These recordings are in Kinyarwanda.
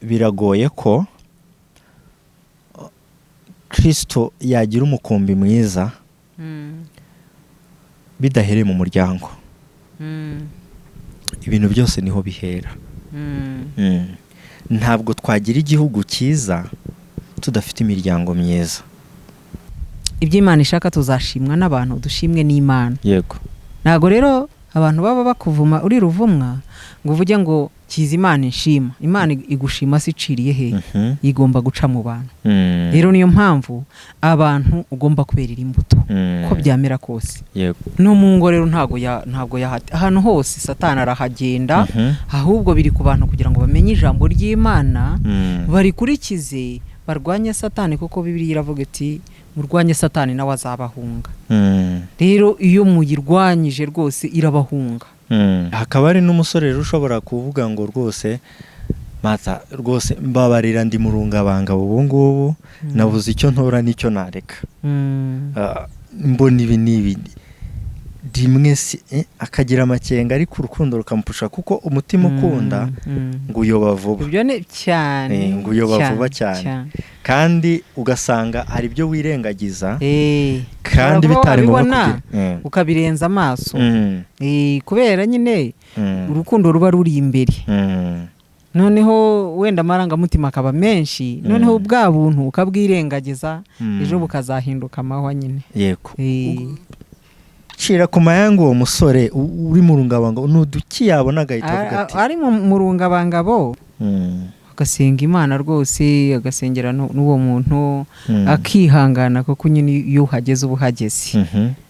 biragoye ko Kristo yagira umukumbi mwiza bidahereye mu muryango. Ibintu byose niho bihera. Ntabwo twagira igihugu cyiza tudafite imiryango myiza. Ibyo Imana ishaka tuzashimwa n'abantu, dushimwe n'Imana. Yego. Ntago rero abantu baba bakuvuma uri ruvumwa ngo uvuge ngo kiza Imana inshima. Imana igushima siciriye he, igomba guca mu bantu. Rero niyo mpamvu abantu ugomba kuberera imbuto ko byamera kose. Yego. No mu ngo rero ntago ahantu hose Satani arahagenda, ahubwo biri ku bantu kugira ngo bamenye ijambo ry'Imana, barikurikize, barwanye Satani, kuko Bibiliya iravuga iti murwanye Satani nawe azabahunga. Rero iyo muyirwanyije rwose irabahunga. Hakaba ari n'umusore rero ushobora kuvuga ngo rwose Mata rwose mbabarira ndi mu rungabanga ubu ngubu, nabuze icyo ntora n'icyo nareka. Mbona ibi rimwe akagira amakenga ariko urukundo rukamupusha, kuko umutima ukunda ngo uyoba vuba. Ibyo ni cyane ngo uyoba vuba cyane. Kandi ugasanga hari ibyo wirengagiza kandi bitari ngombwa ukabirenza amaso. Kubera nyine urukundo ruba ruri imbere. Noneho wenda amarangamutima akaba menshi, noneho bwa buntu ukabwirengagiza, ejo bukazahinduka amahwa nyine. Yego. Cira ku mayango uwo musore uri mu rungabangabo n'uduki yabona agahita avuga ati ari mu rungabangabo, agasenga Imana rwose, agasengera n'uwo muntu, akihangana, kuko nyine iyo uhageze uba uhageze.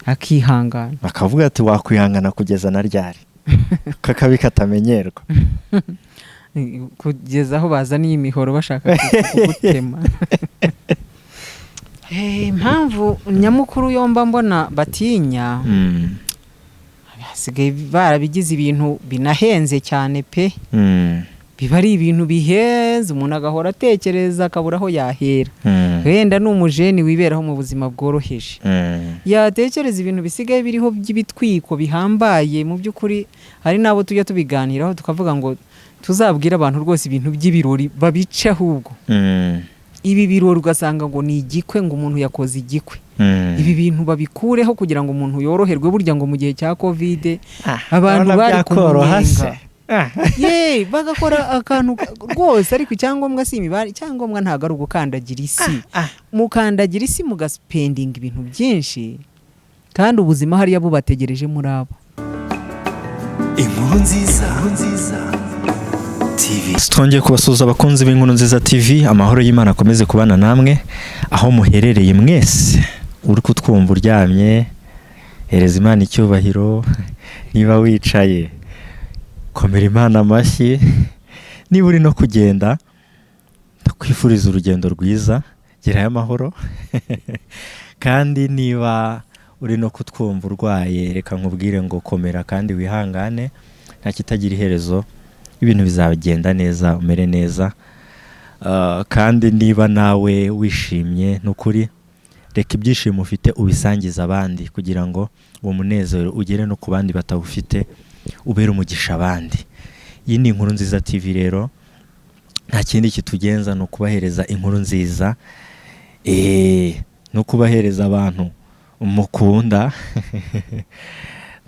Akihangana, akavuga ati wakwihangana kugeza na ryari, kakabi katamenyerwa, kugeza aho bazaniye imihoro bashaka kugutema. Impamvu nyamukuru yomba mbona batinya, basigaye barabigize ibintu binahenze cyane pe. Biba ari ibintu bihenze, umuntu agahora atekereza akabura aho yahera. Wenda n'umujeni wiberaho mu buzima bworoheje, yatekereza ibintu bisigaye biriho by'ibitwiko bihambaye. Mu by'ukuri hari nabo tujya tubiganiraho tukavuga ngo tuzabwira abantu rwose ibintu by'ibirori babice, ahubwo ibi birori ugasanga ngo ni igikwe, ngo umuntu yakoze igikwe. Ibi bintu babikureho kugira ngo umuntu yoroherwe. Burya ngo mu gihe cya Covid abantu bari kumunenga, bagakora akantu rwose, ariko icyangombwa si imibare, icyangombwa ntago ari ugukandagira isi. Mukandagira isi mugaspending ibintu byinshi, kandi ubuzima hariya bubategereje muri abo. Inkuru nziza TV. Twongeye kubasuhuza abakunzi b'Inkuru Nziza TV. Amahoro y'Imana akomeze kubana namwe aho muherereye mwese. Uri kutwumva uryamye, hereza Imana icyubahiro. Niba wicaye, komera Imana amashyi. Niba uri no kugenda, ndakwifuriza urugendo rwiza, gerayo amahoro. Kandi niba uri no kutwumva urwaye, reka nkubwire ngo komera kandi wihangane, nta kitagira iherezo, ibintu bizagenda neza, umere neza. Kandi niba nawe wishimye n'ukuri, reka ibyishimo ufite ubisangiza abandi, kugira ngo uwo munezero ugere no ku bandi batawufite, ubere umugisha abandi. Iyi ni Inkuru Nziza TV rero, nta kindi kitugenza no kubahereza inkuru nziza, no kubahereza abantu mukunda.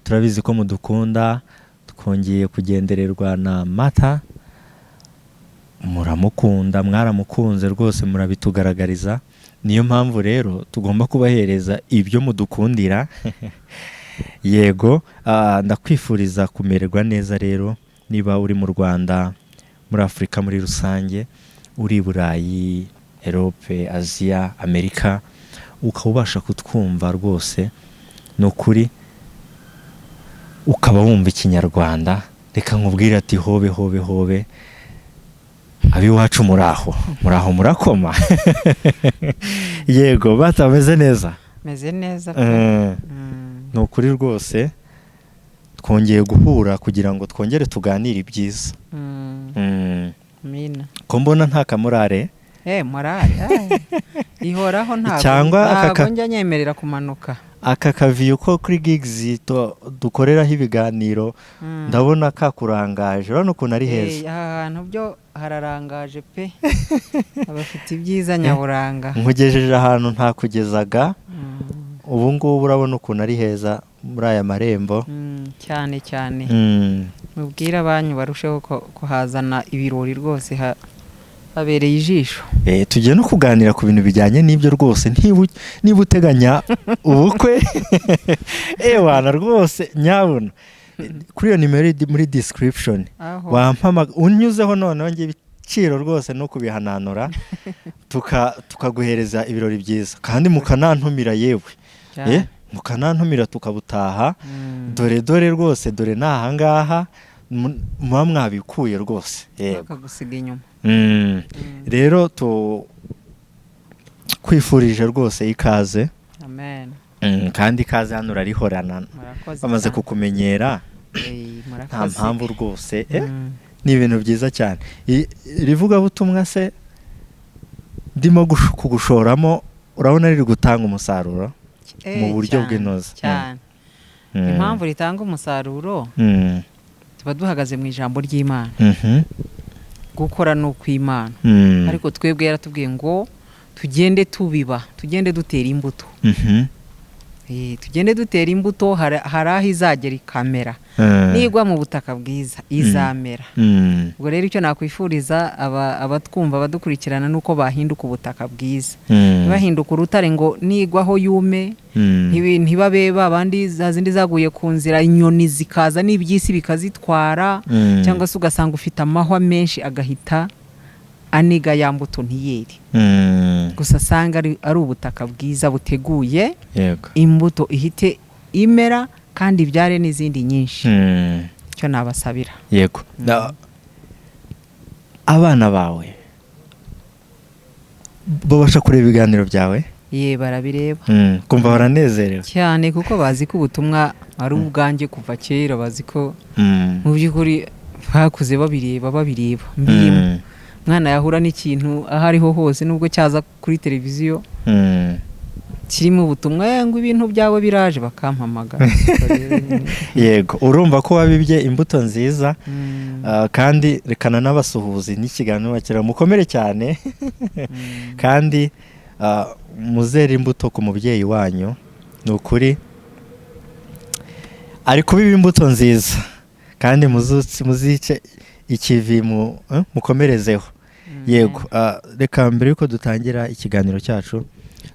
Turabizi ko mudukunda, twongeye kugendererwa na Mata, muramukunda, mwaramukunze rwose, murabitugaragariza. Niyo mpamvu rero tugomba kubahereza ibyo mudukundira. Yego. Ndakwifuriza kumererwa neza rero, niba uri mu Rwanda, muri Afurika muri rusange, uri Burayi, Europe, Asia, Amerika, ukabasha kutwumva rwose, n'ukuri ukaba wumva ikinyarwanda, reka nkubwire ati hobe hobe hobe, abiwacu muraho murakoma. Yego. Batameze neza? Meze neza. N'ukuri rwose twongeye guhura kugira ngo twongere tuganire ibyiza. Mina ko mbona nta kamurare. Morale ihoraho, ntago cyangwa njya nyemerera kumanuka. aka kaviyo ko kuri gigs dukoreraho ibiganiro ndabona kakurangaje urabona ukuntu ari heza. aha hantu byo hararangaje pe abafite ibyiza nyaburanga. Nkugejeje ahantu ntakugezaga ubu ngubu urabona ukuntu ari heza muri aya marembo. Cyane cyane mubwire abanyu barusheho kuhazana ibirori rwose habereye ijisho. Tugiye no kuganira ku bintu bijyanye n'ibyo rwose niba uteganya ubukwe wana rwose nyabuna kuri iyo nimero muri description wampamaga unyuzeho noneho ngiye ibiciro rwose no kubihananura tukaguhereza ibirori byiza kandi mukanantumira yewe mukanantumira tukabutaha dore rwose dore nahangaha muba mwabikuye rwose bakagusiga inyuma. Rero kwifurije rwose ikaze. Amen. Kandi ikaze hano urarihorana bamaze kukumenyera nta mpamvu rwose ni ibintu byiza cyane. Rivuga butumwa se ndimo kugushoramo urabona riri gutanga umusaruro mu buryo bw'inoze cyane. Impamvu ritanga umusaruro tuba duhagaze mu ijambo ry'Imana. Gukora no kw'Imana ariko twebwe yaratubwiye ngo tugende tubiba tugende dutera imbuto. Tugende dutera imbuto hari aho izagera ikamera nigwa mu butaka bwiza izamera. Ubwo rero icyo nakwifuriza abatwumva abadukurikirana nuko bahinduka ubutaka bwiza bahinduka urutare ngo nigwaho yume ntibabe babandi zazindi zaguye ku nzira inyoni zikaza n'ibyisi bikazitwara cyangwa se ugasanga ufite amahwa menshi agahita aniga ya mbuto ntiyeri. Gusa asanga ari ubutaka bwiza buteguye imbuto ihite imera kandi ibyare n'izindi nyinshi. Cyo nabasabira. Yego. Abana bawe babasha kureba ibiganiro byawe? Barabireba. Kumva baranezerewe cyane kuko bazi ko ubutumwa ari ubwanjye kuva kera bazi ko mu by'ukuri bakuze babireba mbirimo. Mwana yahura n'ikintu aho ariho hose nubwo cyaza kuri televiziyo kirimo ubutumwa ngo ibintu byawe biraje bakampamagara. Yego urumva ko wabibye imbuto nziza kandi rekana n'abasuhuzi n'ikiganiro bakira mukomere cyane kandi muzera imbuto ku mubyeyi wanyu ni ukuri ari kubiba imbuto nziza kandi muzice ikivi mukomerezeho. Yego reka mbere yuko dutangira ikiganiro cyacu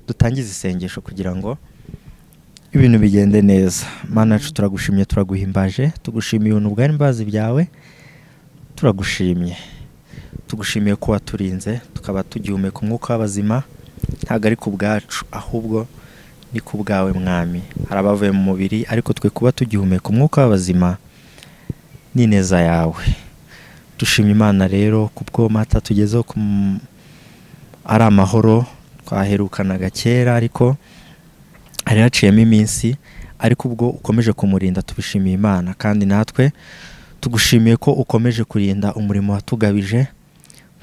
dutangiza isengesho kugira ngo ibintu bigende neza. Mana yacu turagushimye turaguhimbaje tugushimiye ubuntu bwawe n'imbabazi byawe tugushimiye ko waturinze tukaba tugihumeka umwuka w'abazima ntabwo ari ku bwacu ahubwo ni ku bwawe mwami. hari abavuye mu mubiri ariko twe kuba tugihumeka umwuka w'abazima ni neza yawe. Dushimye Imana rero kubwo mata tugezeho ari amahoro twaherukanaga kera ariko hari haciyemo iminsi ariko ubwo ukomeje kumurinda tubishimiye Imana kandi natwe tugushimiye ko ukomeje kurinda umurimo watugabije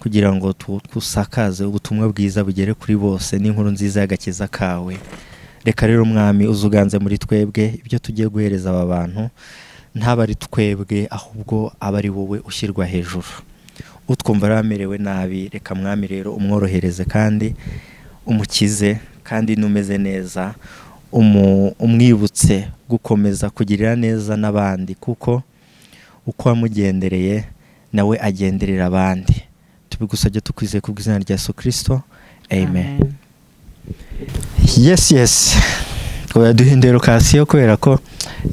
kugira ngo tusakaze ubutumwa bwiza bugere kuri bose n'inkuru nziza y'agakiza kawe. Reka rero mwami uzuganze muri twebwe ibyo tugiye guhereza aba bantu ntaba ari twebwe ahubwo aba ari wowe ushyirwa hejuru. Utwumva aramerewe nabi reka mwami rero umworohereze kandi umukize kandi numeze neza umwibutse gukomeza kugirira neza n'abandi kuko uko wamugendereye nawe agenderera abandi. Tubigusabye tukwizeye ku bw'izina rya Yesu Kristo. Amen. Yes. Duhindura lokasiyo kubera ko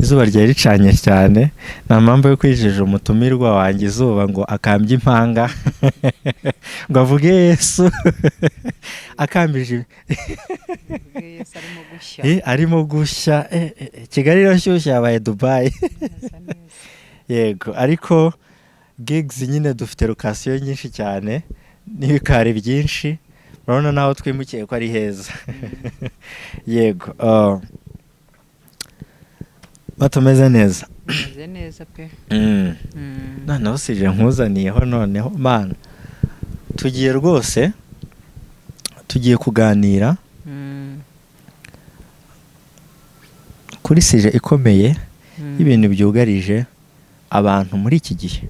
izuba ryari ricanye cyane nta mpamvu yo kwijeje umutumirwa wanjye izuba ngo akambye impanga ngo avuge Yesu akambije arimo gushya Kigali irashyushye yabaye Dubai. Yego ariko gigs nyine dufite lokasiyo nyinshi cyane n'ibikari byinshi urabona naho twimukiye ko ari heza. Yego batumeze neza pe. Noneho sije nkuzaniyeho noneho Mana tugiye rwose tugiye kuganira kuri sije ikomeye y'ibintu byugarije abantu muri iki gihe.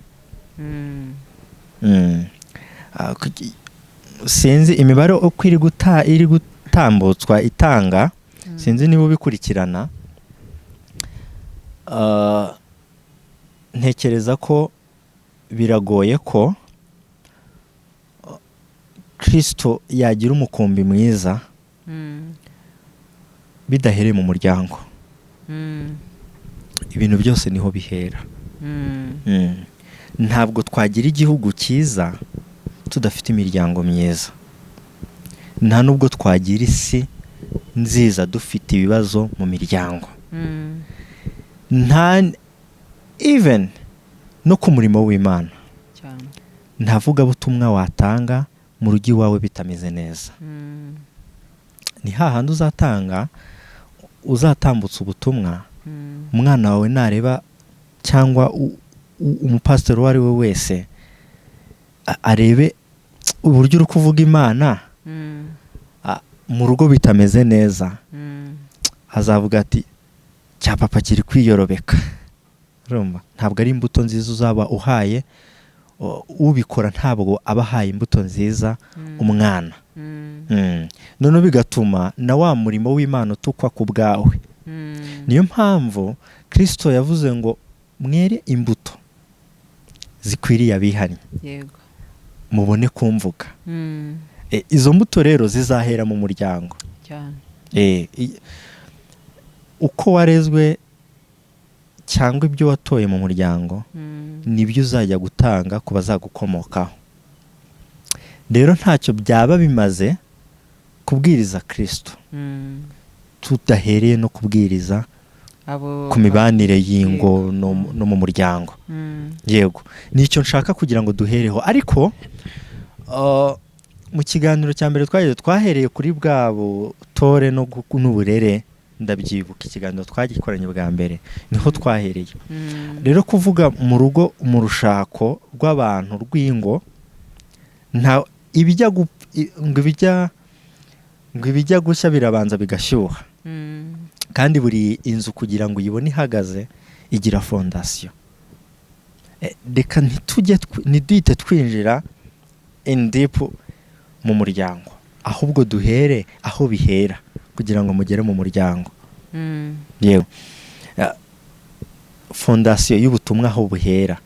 Sinzi imibare uko iri gutambutswa itanga, sinzi niba ubikurikirana. Ntekereza ko biragoye ko Kristo yagira umukumbi mwiza bidahereye mu muryango. Ibintu byose niho bihera. Ntabwo twagira igihugu cyiza tudafite imiryango myiza, nta nubwo twagira isi nziza dufite ibibazo mu miryango. Nta even no ku murimo w'Imana nta vugabutumwa watanga mu rugo iwawe bitameze neza. Ni hahandi uzatambutsa ubutumwa, umwana wawe nareba cyangwa umupasiteri uwo ari we wese arebe uburyo uri kuvuga Imana mu rugo bitameze neza, azavuga ati cya papa kiri kwiyorobeka. Ntabwo ari imbuto nziza uzaba uhaye ubikora, ntabwo aba ahaye imbuto nziza umwana. Noneho bigatuma na wa murimo w'Imana utukwa ku bwawe. Niyo mpamvu Kristo yavuze ngo mwere imbuto zikwiriye abihannye, mubone kumvuga. Izo mbuto rero zizahera mu muryango. Uko warezwe cyangwa ibyo watoye mu muryango nibyo uzajya gutanga ku bazagukomokaho. Rero ntacyo byaba bimaze kubwiriza Kristo tudahereye no kubwiriza ku mibanire y'ingo no mu muryango. Yego, nicyo nshaka kugira ngo duhereho. Ariko mu kiganiro cya mbere twahereye kuri bwa butore n'uburere. Ndabyibuka ikiganiro twagikoranye bwa mbere niho twahereye. Rero kuvuga mu rugo, mu rushako rw'abantu rw'ingo, nta ibijya gushya birabanza bigashyuha. Kandi buri inzu kugira ngo uyibone ihagaze igira fondasiyo. Reka ntiduhite twinjira in deep mu muryango, ahubwo duhere aho bihera kugira ngo mugere mu muryango. Yewe, fondasiyo y'ubutumwa aho buhera.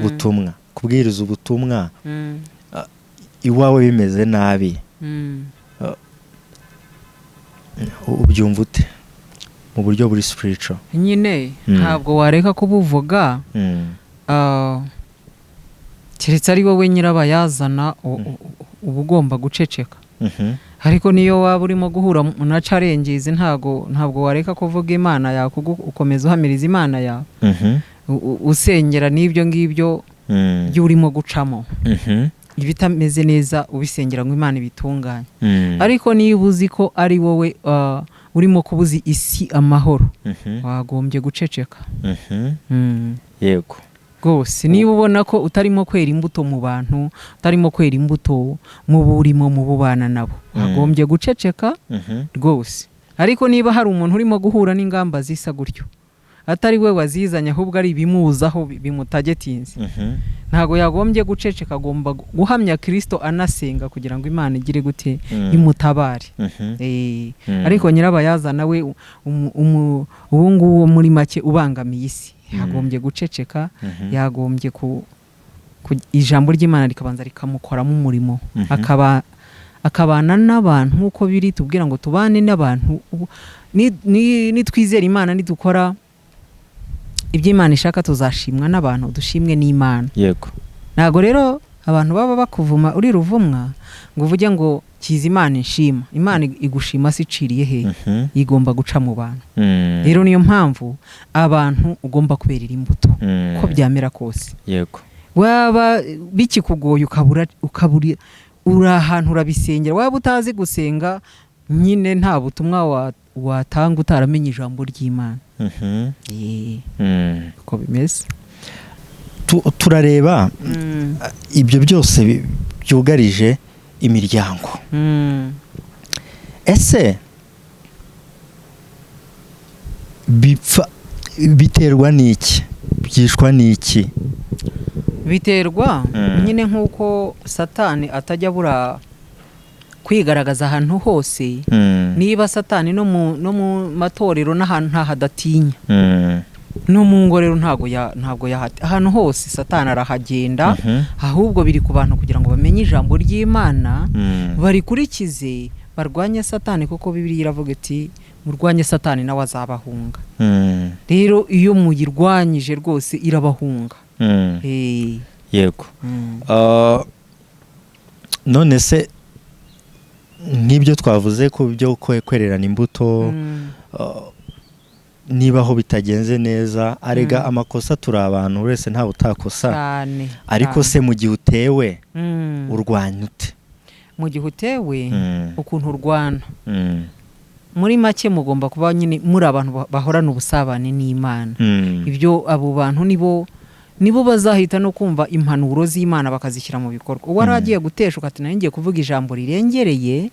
Butumwa, kubwiriza ubutumwa iwawe bimeze nabi, ubyumva ute mu buryo buri spiritual? Nyine ntabwo wareka kubuvuga keretse ari wowe nyirabayazana, uba ugomba guceceka. Ariko niyo waba urimo guhura na challenges, ntabwo wareka kuvuga Imana yawe, ukomeza uhamiriza Imana yawe, usengera n'ibyo ngibyo byo urimo gucamo. Ibitameze neza ubisengera ngo Imana ibitunganye. Ariko niba uzi ko ari wowe urimo kubuza isi amahoro, wagombye guceceka. Yego rwose, niba ubona ko utarimo kwera imbuto mu bantu, utarimo kwera imbuto mu burimo mu bubana nabo, wagombye guceceka rwose. Ariko niba hari umuntu urimo guhura n'ingamba zisa gutyo, atari we wazizanye ahubwo ari ibimuzaho bimutagetinze, ntago yagombye guceceka. Agomba guhamya Kristo anasenga kugira ngo Imana igire gute imutabare. Ariko nyirabayazana we ubu nguwo muri make ubangamiye isi, yagombye guceceka. Yagombye ijambo ry'Imana rikabanza rikamukoramo umurimo, akabana n'abantu nk'uko biri tubwira ngo tubane n'abantu. Nitwizera Imana, nidukora ibyo Imana ishaka, tuzashimwa n'abantu, dushimwe n'Imana. Yego. Ntago rero abantu baba bakuvuma uri ruvumwa ngo uvuge ngo kiza Imana inshima. Imana igushima si iciriye he, igomba guca mu bantu. Rero niyo mpamvu abantu ugomba kuberera imbuto ko byamera kose. Yego. Waba bikikugoye ukabura uri ahantu urabisengera, waba utazi gusenga, nyine nta butumwa watanga utaramenye ijambo ry'Imana. Uko bimeze. Turareba ibyo byose byugarije imiryango. Ese bipfa biterwa n'iki, byishwa n'iki? biterwa nyine nk'uko satani atajya abura kwigaragaza ahantu hose. Niba satani no mu matorero n'ahantu ntahadatinya, no mu ngo rero ntabwo ahantu hose satani arahagenda. Ahubwo biri ku bantu kugira ngo bamenye ijambo ry'Imana, barikurikize, barwanye satani, kuko Bibiliya iravuga iti murwanye satani nawe azabahunga. Rero iyo muyirwanyije rwose irabahunga. Yego. None se nk'ibyo twavuze ko byo kwererana imbuto, niba aho bitagenze neza, arega amakosa turi abantu, wese ntawe utakosa. Ariko se mu gihe utewe urwanya ute? Mu gihe utewe ukuntu urwana, muri make mugomba kuba nyine muri abantu bahorana ubusabane n'Imana. Ibyo abo bantu nibo bazahita no kumva impanuro z'Imana bakazishyira mu bikorwa. Uwo aragiye guteshuka ati ngiye kuvuga ijambo rirengereye,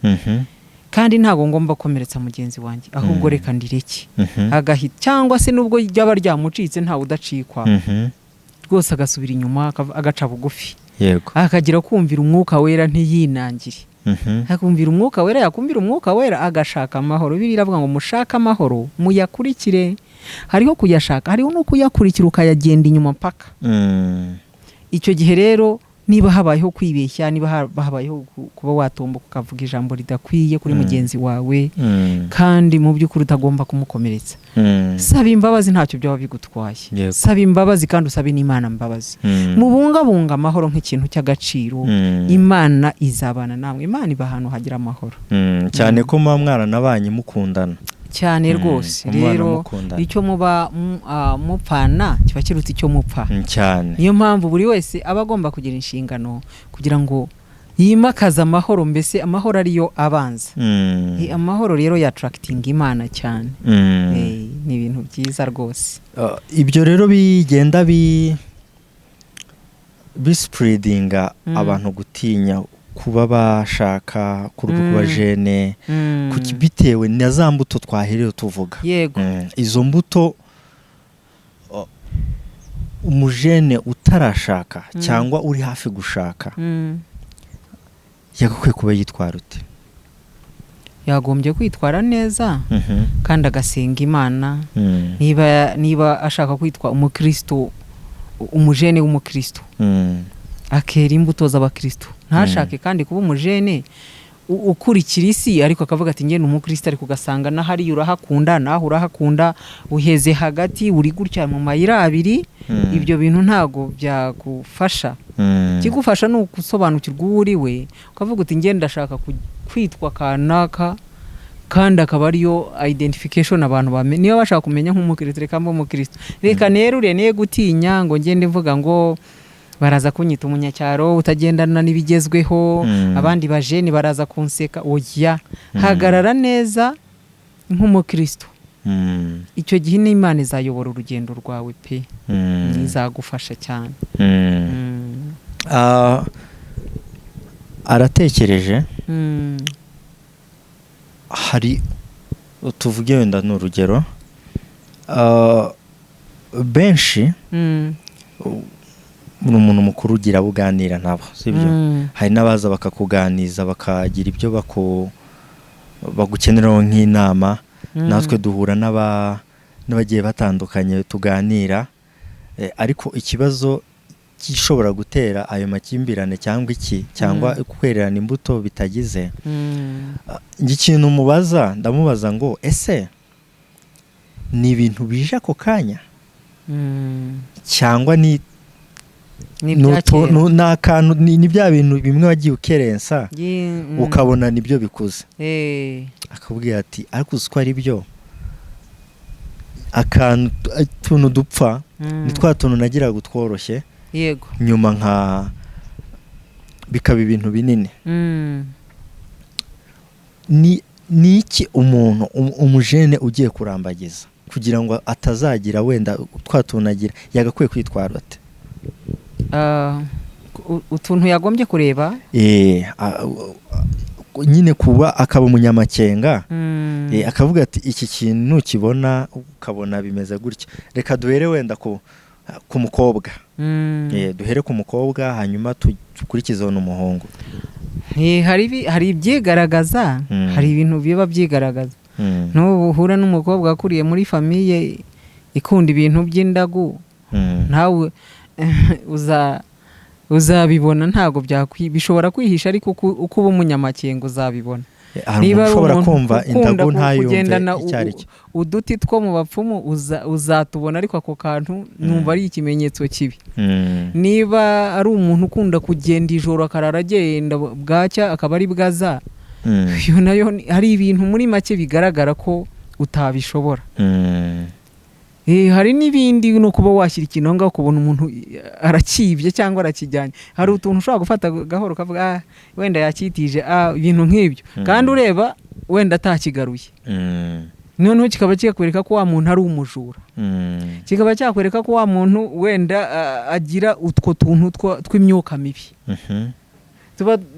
kandi ntago ngomba komeretsa mugenzi wanjye, ahubwo reka ndireke agahita, cyangwa se nubwo ryaba ryamucitse ntawe udacikwa, rwose agasubira inyuma agaca bugufi. Yego. Akagira kumvira umwuka wera ntiyinangire. Akumvira umwuka wera, yakumvira umwuka wera agashaka amahoro. Bibiliya iravuga ngo mushaka amahoro muyakurikire. Hariho kuyashaka, hariho no kuyakurikira ukayagenda inyuma mpaka. Icyo gihe rero niba habayeho kwibeshya, niba habayeho kuba watomboka ukavuga ijambo ridakwiye kuri mugenzi wawe, kandi mu by'ukuri utagomba kumukomeretsa, saba imbabazi, ntacyo byaba bigutwaye. Saba imbabazi kandi usabe n'Imana imbabazi. Mubungabunga amahoro nk'ikintu cy'agaciro, Imana izabana namwe. Imana iba ahantu hagira amahoro, cyane ko muba mwaranabanye mukundana cyane rwose. Rero icyo muba mupfana kiba kiruta icyo mupfa cyane. Niyo mpamvu buri wese aba agomba kugira inshingano kugira ngo yimakaze amahoro, mbese amahoro ariyo abanza. Amahoro rero yattractinga Imana cyane. Ni ibintu byiza rwose. Ibyo rero bigenda bispreadinga abantu gutinya kuba bashaka, kuba jene, bitewe na za mbuto twaherewe tuvuga. Yego. Izo mbuto umujene utarashaka cyangwa uri hafi gushaka yagakwiye kuba yitwara ute? Yagombye kwitwara neza kandi agasenga Imana. Niba ashaka kwitwa umukristo, umujene w'umukristo, akera imbuto z'abakristo. Ntashake kandi kuba umujene ukurikira isi, ariko akavuga ati ngene umukristo, ariko ugasanga nahari urahakunda, naho urahakunda, uheze hagati, uri gutya mu mayira abiri. Ibyo bintu ntago byagufasha. Kigufasha no gusobanukirwa uwo uri we, ukavuga uti ngende ndashaka kwitwa kanaka, kandi akaba ariyo identification abantu bamenye. Niyo bashaka kumenya nk'umukristo, reka mba umukristo, reka nerure ne gutinya ngo ngende mvuga ngo baraza kunyita umunyacyaro utagendana n'ibigezweho, abandi bajeni baraza kunseka. Oya, hagarara neza nk'umukristo. Icyo gihe n'Imana izayobora urugendo rwawe pe, izagufasha cyane. Aratekereje, hari tuvuge wenda n'urugero, benshi umuntu mukuru ugira buganira nabo, sibyo? Hari n'abaza bakakuganiza, bakagira ibyo bagukeneraho nk'inama. Natwe duhura n'abagiye batandukanye tuganira, ariko ikibazo gishobora gutera ayo makimbirane cyangwa kwererana imbuto bitagize, ikintu ndamubaza ngo ese ni ibintu bije ako kanya cyangwa ni bya bintu bimwe wagiye ukerensa ukabona nibyo bikuze? Akabwira ati ariko uzi ko ari byo, tuntu dupfa ni twa tuntu nagiraga utworoshye, yego, nyuma bikaba ibintu binini. Ni iki umuntu umujene ugiye kurambagiza kugira ngo atazagira wenda twa tuntu agira, yagakwiye kwitwara ate? Utuntu yagombye kureba, nyine kuba akaba umunyamakenga akavuga ati iki kintu nukibona ukabona bimeze gutya, reka duhere wenda ku mukobwa. Duhere ku mukobwa hanyuma tukurikizeho n'umuhungu. hari ibyigaragaza, hari ibintu biba byigaragaza. N'ubu uhura n'umukobwa akuriye muri famiye ikunda ibintu by'indagu, nawe uzabibona, ntabwo bishobora kwihisha, ariko uko uba umunyamakenga uzabibona. Niba ushobora kumva indagu ntayumve icyo ari cyo, uduti two mu bapfumu uzatubona, ariko ako kantu numva ari ikimenyetso kibi. Niba ari umuntu ukunda kugenda ijoro akarara agenda, bwacya akaba ari bwaza, iyo nayo hari ibintu muri make bigaragara ko utabishobora. Hari n'ibindi no kuba washyira ikintu aho ngaho ukabona umuntu arakibye cyangwa arakijyanye. Hari utuntu ushobora gufata gahoro ukavuga wenda yakitije, ibintu nk'ibyo, kandi ureba wenda atakigaruye. Noneho kikaba cyakwereka ko wa muntu ari umujura, kikaba cyakwereka ko wa muntu wenda agira utwo tuntu tw'imyuka mibi.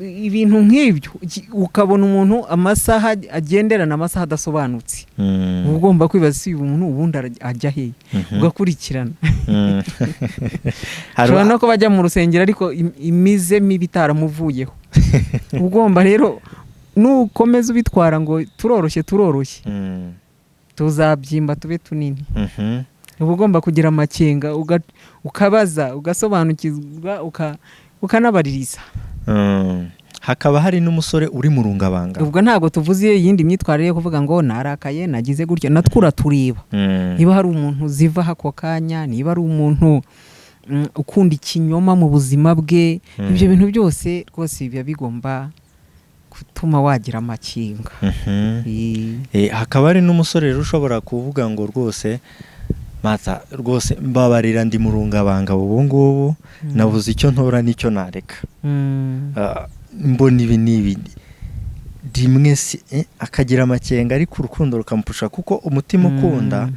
Ibintu nk'ibyo ukabona umuntu amasaha agenderana, amasaha adasobanutse, ugomba kwibaza si umuntu ubundi ajya he, ugakurikirana. Ushobora no kuba ajya mu rusengero ariko imize mibi itaramuvuyeho. Ugomba rero nukomeza ubitwara ngo turoroshye tuzabyimba tube tunini, uba ugomba kugira amakenga, ukabaza, ugasobanukirwa, ukanabaririza. Hakaba hari n'umusore uri mu rungabanga. Ubwo ntabwo tuvuze iyindi myitwarire yo kuvuga ngo narakaye nagize gutyo, natwe tureba niba hari umuntu ziva ako kanya, niba ari umuntu ukunda ikinyoma mu buzima bwe. Ibyo bintu byose rwose biba bigomba gutuma wagira amakenga. Hakaba hari n'umusore rero ushobora kuvuga ngo rwose mbabarira ndi mu rungabanga ubu ngubu, nabuze icyo ntora n'icyo nareka, mbona ibi n'ibi, rimwe akagira amakenga, ariko urukundo rukamupusha, kuko umutima ukunda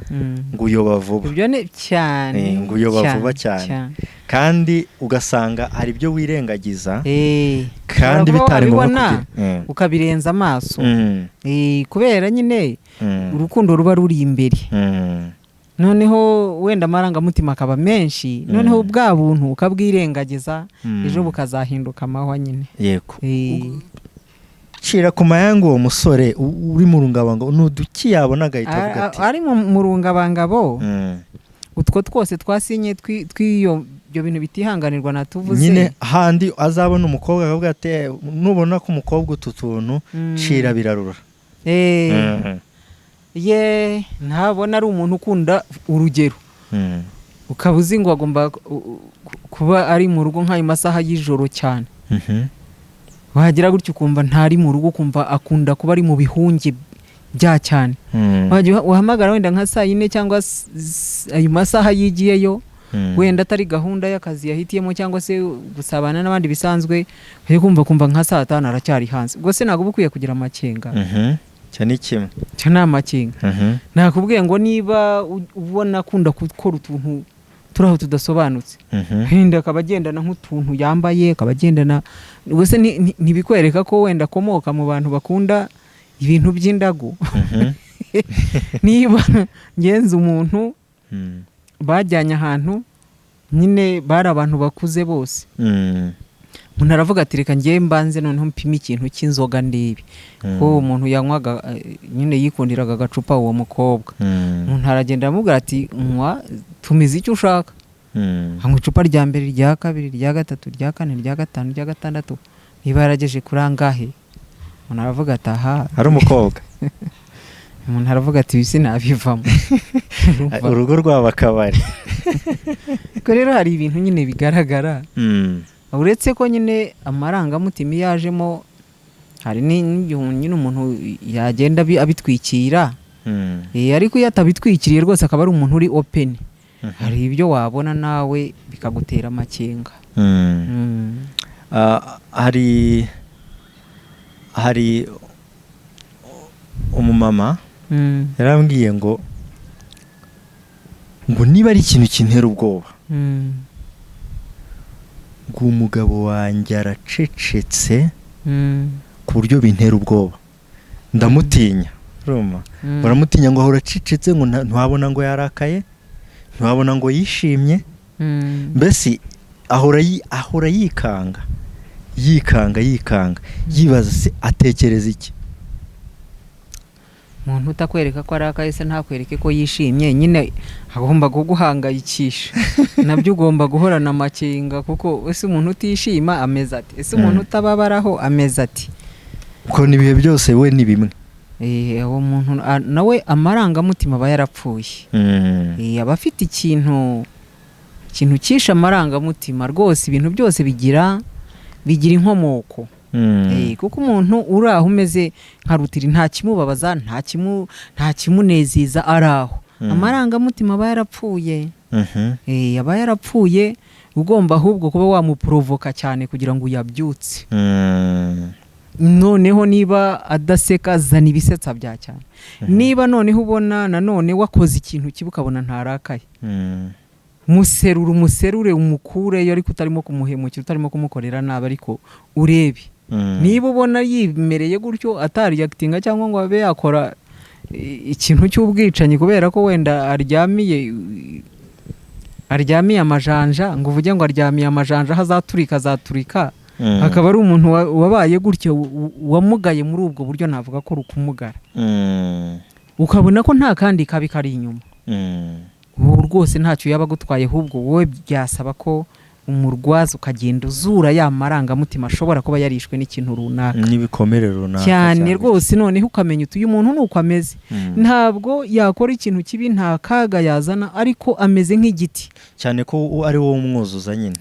ngo uyoba vuba. Ibyo ni cyane, ngo uyoba vuba cyane, kandi ugasanga hari ibyo wirengagiza kandi bitari ngombwa ukabirenza amaso, kubera nyine urukundo ruba ruri imbere. Noneho wenda amarangamutima akaba menshi, noneho bwa buntu ukabwirengagiza, ejo bukazahinduka amahwa nyine. Yego. Cira ku mayango uwo musore uri mu rungabanga, n'uduki yabona agahita avuga ati ari mu rungabanga bo, utwo twose twasinye tw'iyo byo bintu bitihanganirwa natuvuze. Nyine handi azabona umukobwa akavuga ati nubona ko umukobwa utu tuntu cira birarura. Ntabona ari umuntu ukunda urugero, ukaba uzi ngo agomba kuba ari mu rugo nk'ayo masaha y'ijoro cyane, wagira gutyo ukumva ntari mu rugo, ukumva akunda kuba ari mu bihunge bya cyane. Wahamagara wenda nka saa 4 cyangwa ayo masaha yigiyeyo, wenda atari gahunda y'akazi yahitiyemo cyangwa se gusabana n'abandi bisanzwe, kumva nka saa 5 aracyari hanze. Ubwo se ntabwo ukwiye kugira amakenga. Cyane kimwe cyo n'amakenga. Nakubwiye ngo niba ubona akunda gukora utuntu turaho tudasobanutse, wenda akaba agendana nk'utuntu yambaye, akaba agendana, wese ntibikwereka ko wenda akomoka mu bantu bakunda ibintu by'indagu. Niba ngenze umuntu bajyanye ahantu, nyine bari abantu bakuze bose, umuntu aravuga ati reka ngiye mbanze noneho mpime ikintu cy'inzoga ndebe ko umuntu yanywaga, nyine yikundiraga agacupa uwo mukobwa. Umuntu aragenda aramubwira ati tumize icyo ushaka, hanywa icupa rya mbere, rya kabiri, rya gatatu, rya kane, rya gatanu, rya gatandatu, niba yarageje kuri angahe. Umuntu aravuga ati aha ari umukobwa. Umuntu aravuga ati bisi nabivamo. Urugo rwaba akabari. Ko rero hari ibintu nyine bigaragara, uretse ko nyine amarangamutima yajemo, hari nyine umuntu yagenda abitwikira, ariko iyo atabitwikiriye rwose akaba ari umuntu uri open, hari ibyo wabona nawe bikagutera amakenga. hari umumama yarambwiye ngo niba ari ikintu kintera ubwoba, ngo umugabo wanjye aracecetse, ku buryo bintera ubwoba, ndamutinya urumva. Baramutinya ngo ahora acecetse, ngo ntiwabona ngo yarakaye, ntiwabona ngo yishimye, mbese ahora yikanga yibaza se atekereza iki. umuntu utakwereka ko arakaye se ntakwereke ko yishimye, nyine agomba kuguhangayikisha. Nabyo ugomba guhorana amakenga, kuko ese umuntu utishima ameze ati, ese umuntu utababaraho ameze ati. Kuko n'ibihe byose we ni bimwe. Uwo muntu nawe amarangamutima aba yarapfuye. Aba afite ikintu cyishe amarangamutima rwose. Ibintu byose bigira inkomoko. Kuko umuntu uri aho umeze nka rutiri, nta kimubabaza, nta kimunezeza ari aho. Amarangamutima aba yarapfuye. Aba yarapfuye, ugomba ahubwo kuba wamuprovoka cyane kugira ngo uyabyutse. Noneho niba adaseka, zana ibisetsa bya cyane. Niba noneho ubona nanone wakoze ikintu kibi ukabona ntarakaye, umuserure umukureyo, ariko utarimo kumuhemukira, utarimo kumukorera nabi, ariko urebe. Niba ubona yimereye gutyo atariyakitinga cyangwa ngo abe yakora ikintu cy'ubwicanyi kubera ko wenda aryamiye amajanja, ngo uvuge ngo aryamiye amajanja azaturika, akaba ari umuntu wabaye gutyo wamugaye muri ubwo buryo, navuga ko rukumugara. Ukabona ko nta kandi kabi kari inyuma. Ubu rwose ntacyo yaba gutwaye, ahubwo wowe byasaba ko umurwaza ukagenda uzura ya marangamutima ashobora kuba yarishwe n'ikintu runaka, n'ibikomere runaka cyane rwose. Noneho ukamenya uyu muntu nuko ameze, ntabwo yakora ikintu kibi, nta kaga yazana, ariko ameze nk'igiti, cyane ko ari wowe umwuzuza nyine.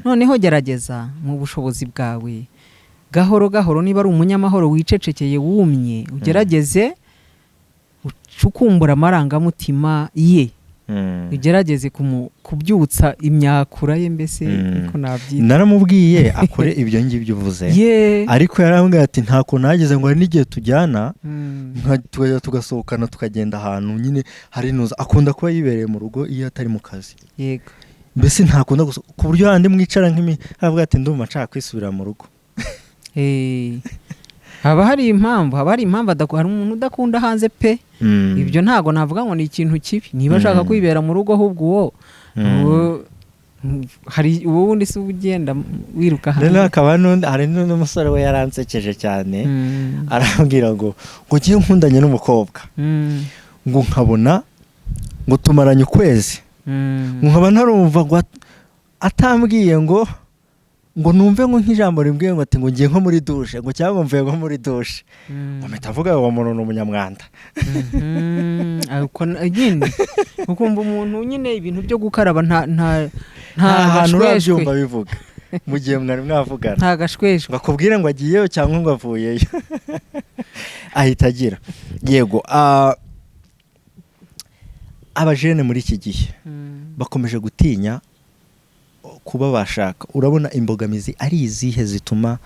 Noneho gerageza mu bushobozi bwawe, gahoro gahoro, niba ari umunyamahoro wicecekeye wumye, ugerageze ucukumbura amarangamutima ye, ugerageze kubyutsa imyakura ye, mbese niko nabyita. Naramubwiye akore ibyo ngibyo uvuze, ariko yarambwiye ati ntako nageze ngo hari n'igihe tujyana tugasohokana tukagenda ahantu nyine hari nuza. Akunda kuba yibereye mu rugo iyo atari mu kazi. Yego. Mbese ntakunda ku buryo handi mwicara avuga ati ndumva nshaka kwisubira mu rugo. Haba hari impamvu, hari umuntu udakunda hanze pe. Ibyo ntago navuga ngo ni ikintu kibi. Niba ashaka kwibera mu rugo, ahubwo hari ubundi se ugenda wiruka hanze. Rero akaba hari n'umusore we yaransekeje cyane, arambwira ngo ngiye nkundanye n'umukobwa, ngo nkabona ngo tumaranye ukwezi, nkaba ntarumva ngo atambwiye ngo numve ngo nk'ijambo rimbwiye ngo ati ngo ngiye nko muri dushe, ngo cyangwa mvuye nko muri dushe, ngo mpita avuga ngo umuntu ni umunyamwanda. Nyine ukumva umuntu nyine ibintu byo gukaraba nta hantu urabyumva bivuga mu gihe mwari mwavugana, nta gashweshwe bakubwira ngo agiyeyo cyangwa ngo avuyeyo. Ahita agira yego. Abajene muri iki gihe bakomeje gutinya kuba bashaka. Urabona imbogamizi ari izihe zituma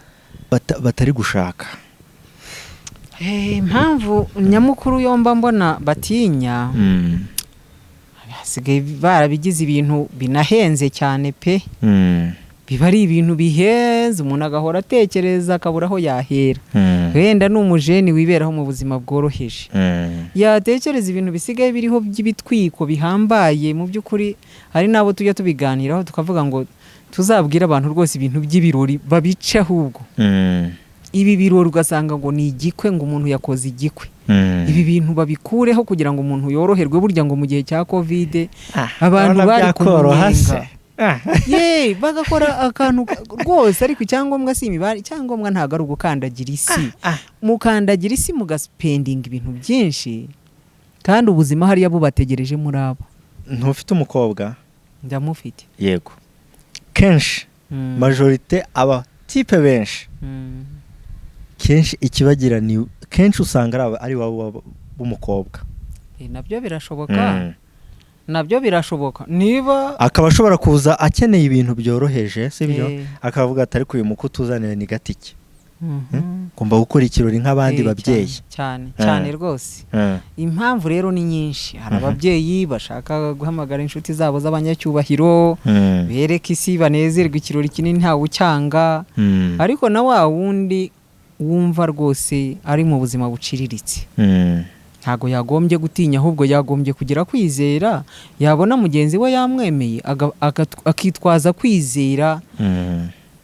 batari gushaka? Impamvu nyamukuru yomba mbona batinya, hasigaye barabigize ibintu binahenze cyane pe. Biba ari ibintu bihenze, umuntu agahora atekereza akabura aho yahera. Wenda ni umujeni wiberaho mu buzima bworoheje, yatekereza ibintu bisigaye biriho by'ibitwiko bihambaye. Mu by'ukuri hari nabo tujya tubiganiraho tukavuga ngo tuzabwira abantu rwose ibintu by'ibirori babice, ahubwo ibi birori ugasanga ngo ni igikwe, ngo umuntu yakoze igikwe. Ibi bintu babikureho kugira ngo umuntu yoroherwe. Burya ngo mu gihe cya Covid abantu bari kumunenga, bagakora akantu rwose, ariko icyangombwa si imibare, icyangombwa ntabwo ari ugukandagira isi. Mukandagira isi mugaspendinga ibintu byinshi, kandi ubuzima hariya bubategereje muri abo. Ntufite umukobwa? Ndamufite. Yego. Kenshi majorite aba type benshi, kenshi ikibagira ni kenshi usanga ari wabo b'umukobwa. Nabyo birashoboka. Nabyo birashoboka. Niba akaba ashobora kuza akeneye ibintu byoroheje, sibyo? Akavuga ati ariko uyu mukutu uzanire ni gatike. Kumba gukora ikirori nk'abandi babyeyi. Cyane rwose. Impamvu rero ni nyinshi. Hari ababyeyi bashaka guhamagara inshuti zabo z'abanyacyubahiro, bereka isi banezerwa ikirori kinini ntawe ucyanga. Ariko na wa wundi wumva rwose ari mu buzima buciriritse ntago yagombye gutinya, ahubwo yagombye kugira kwizera, yabona mugenzi we yamwemeye akitwaza kwizera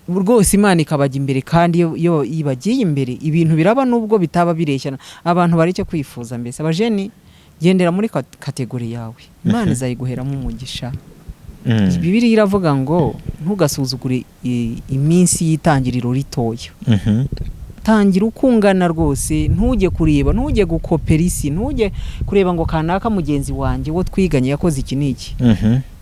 rwose Imana ikabajya imbere, kandi iyo ibagiye imbere ibintu biraba nubwo bitaba bireshyana. Abantu bari cyo kwifuza, mbese abajeni gendera muri kategori yawe, Imana izayiguheramo umugisha. Bibiliya iravuga ngo ntugasuzugure iminsi y'itangiriro ritoya. Tangira ukungana rwose, ntujye kureba, ntujye gukopera isi, ntujye kureba ngo kanaka mugenzi wanjye wo twiganye yakoze iki n'iki.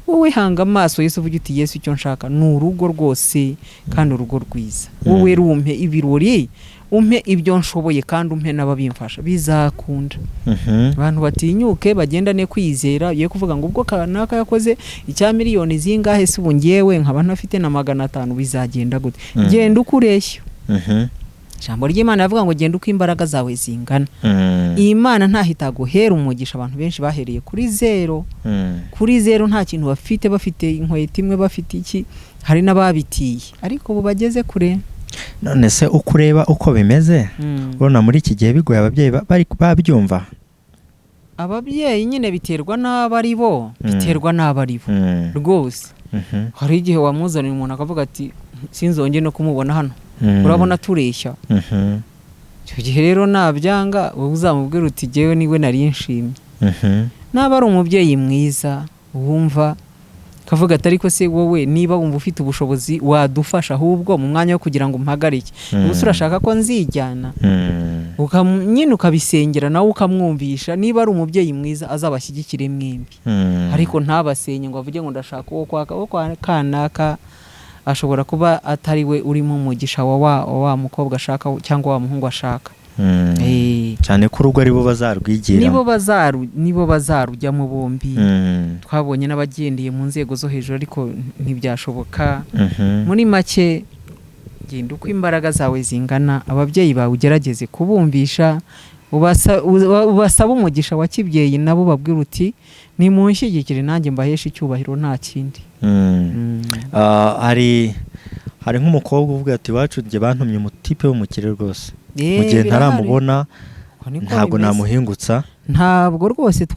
Wowe hanga amaso Yesu, uvuge uti Yesu icyo nshaka ni urugo rwose, kandi urugo rwiza. Wowe rumpe ibirori, umpe ibyo nshoboye, kandi umpe n'ababimfasha, bizakunda. Abantu batinyuke bagendane kwizera, ye kuvuga ngo ubwo kanaka yakoze icya miliyoni zingahe se ubu ngewe nkaba ntafite na 500, bizagenda gute? Genda ukureshya. Ijambo ry'Imana yavuga ngo genda uko imbaraga zawe zingana. Iyi Mana ntahita guhera umugisha. Abantu benshi bahereye kuri zero, kuri zero nta kintu bafite inkweto imwe, bafite iki, hari n'ababitiye ariko ubu bageze kure. None se ukureba uko bimeze, urabona muri iki gihe bigoye ababyeyi bari babyumva. Ababyeyi nyine biterwa n'abari bo, biterwa n'abari bo rwose. Hari igihe wamuzanira umuntu akavuga ati sinzongeye no kumubona hano, urabona tureshya. Icyo gihe rero nabyanga, wowe uzamubwira uti jewe niwe nari nshimye. Naba ari umubyeyi mwiza wumva kavuga ati ariko se wowe niba wumva ufite ubushobozi wadufasha, ahubwo mu mwanya wo kugira ngo mpagarike, ubu urashaka ko nzijyana, nyine ukabisengera nawe ukamwumvisha. Niba ari umubyeyi mwiza azabashyigikire mwembi, ariko ntabasenye ngo avuge ngo ndashaka uwo kwa kanaka. Ashobora kuba atari we urimo umugisha wa mukobwa ashaka cyangwa wa muhungu ashaka. Cyane ko urugo ari bo bazarwigira, nibo bazarujyamo bombi. Twabonye n'abagendeye mu nzego zo hejuru ariko ntibyashoboka. Muri make genda uko imbaraga zawe zingana, ababyeyi bawe ugerageze kubumvisha, ubasaba umugisha wa kibyeyi, nabo babwira uti nimunshyigikire nanjye mbahesha icyubahiro, nta kindi. hari nk'umukobwa uvuga ati wacu njye bantumye umutipe w'umukire rwose, mu gihe ntaramubona ntabwo namuhingutsa. Ntabwo rwose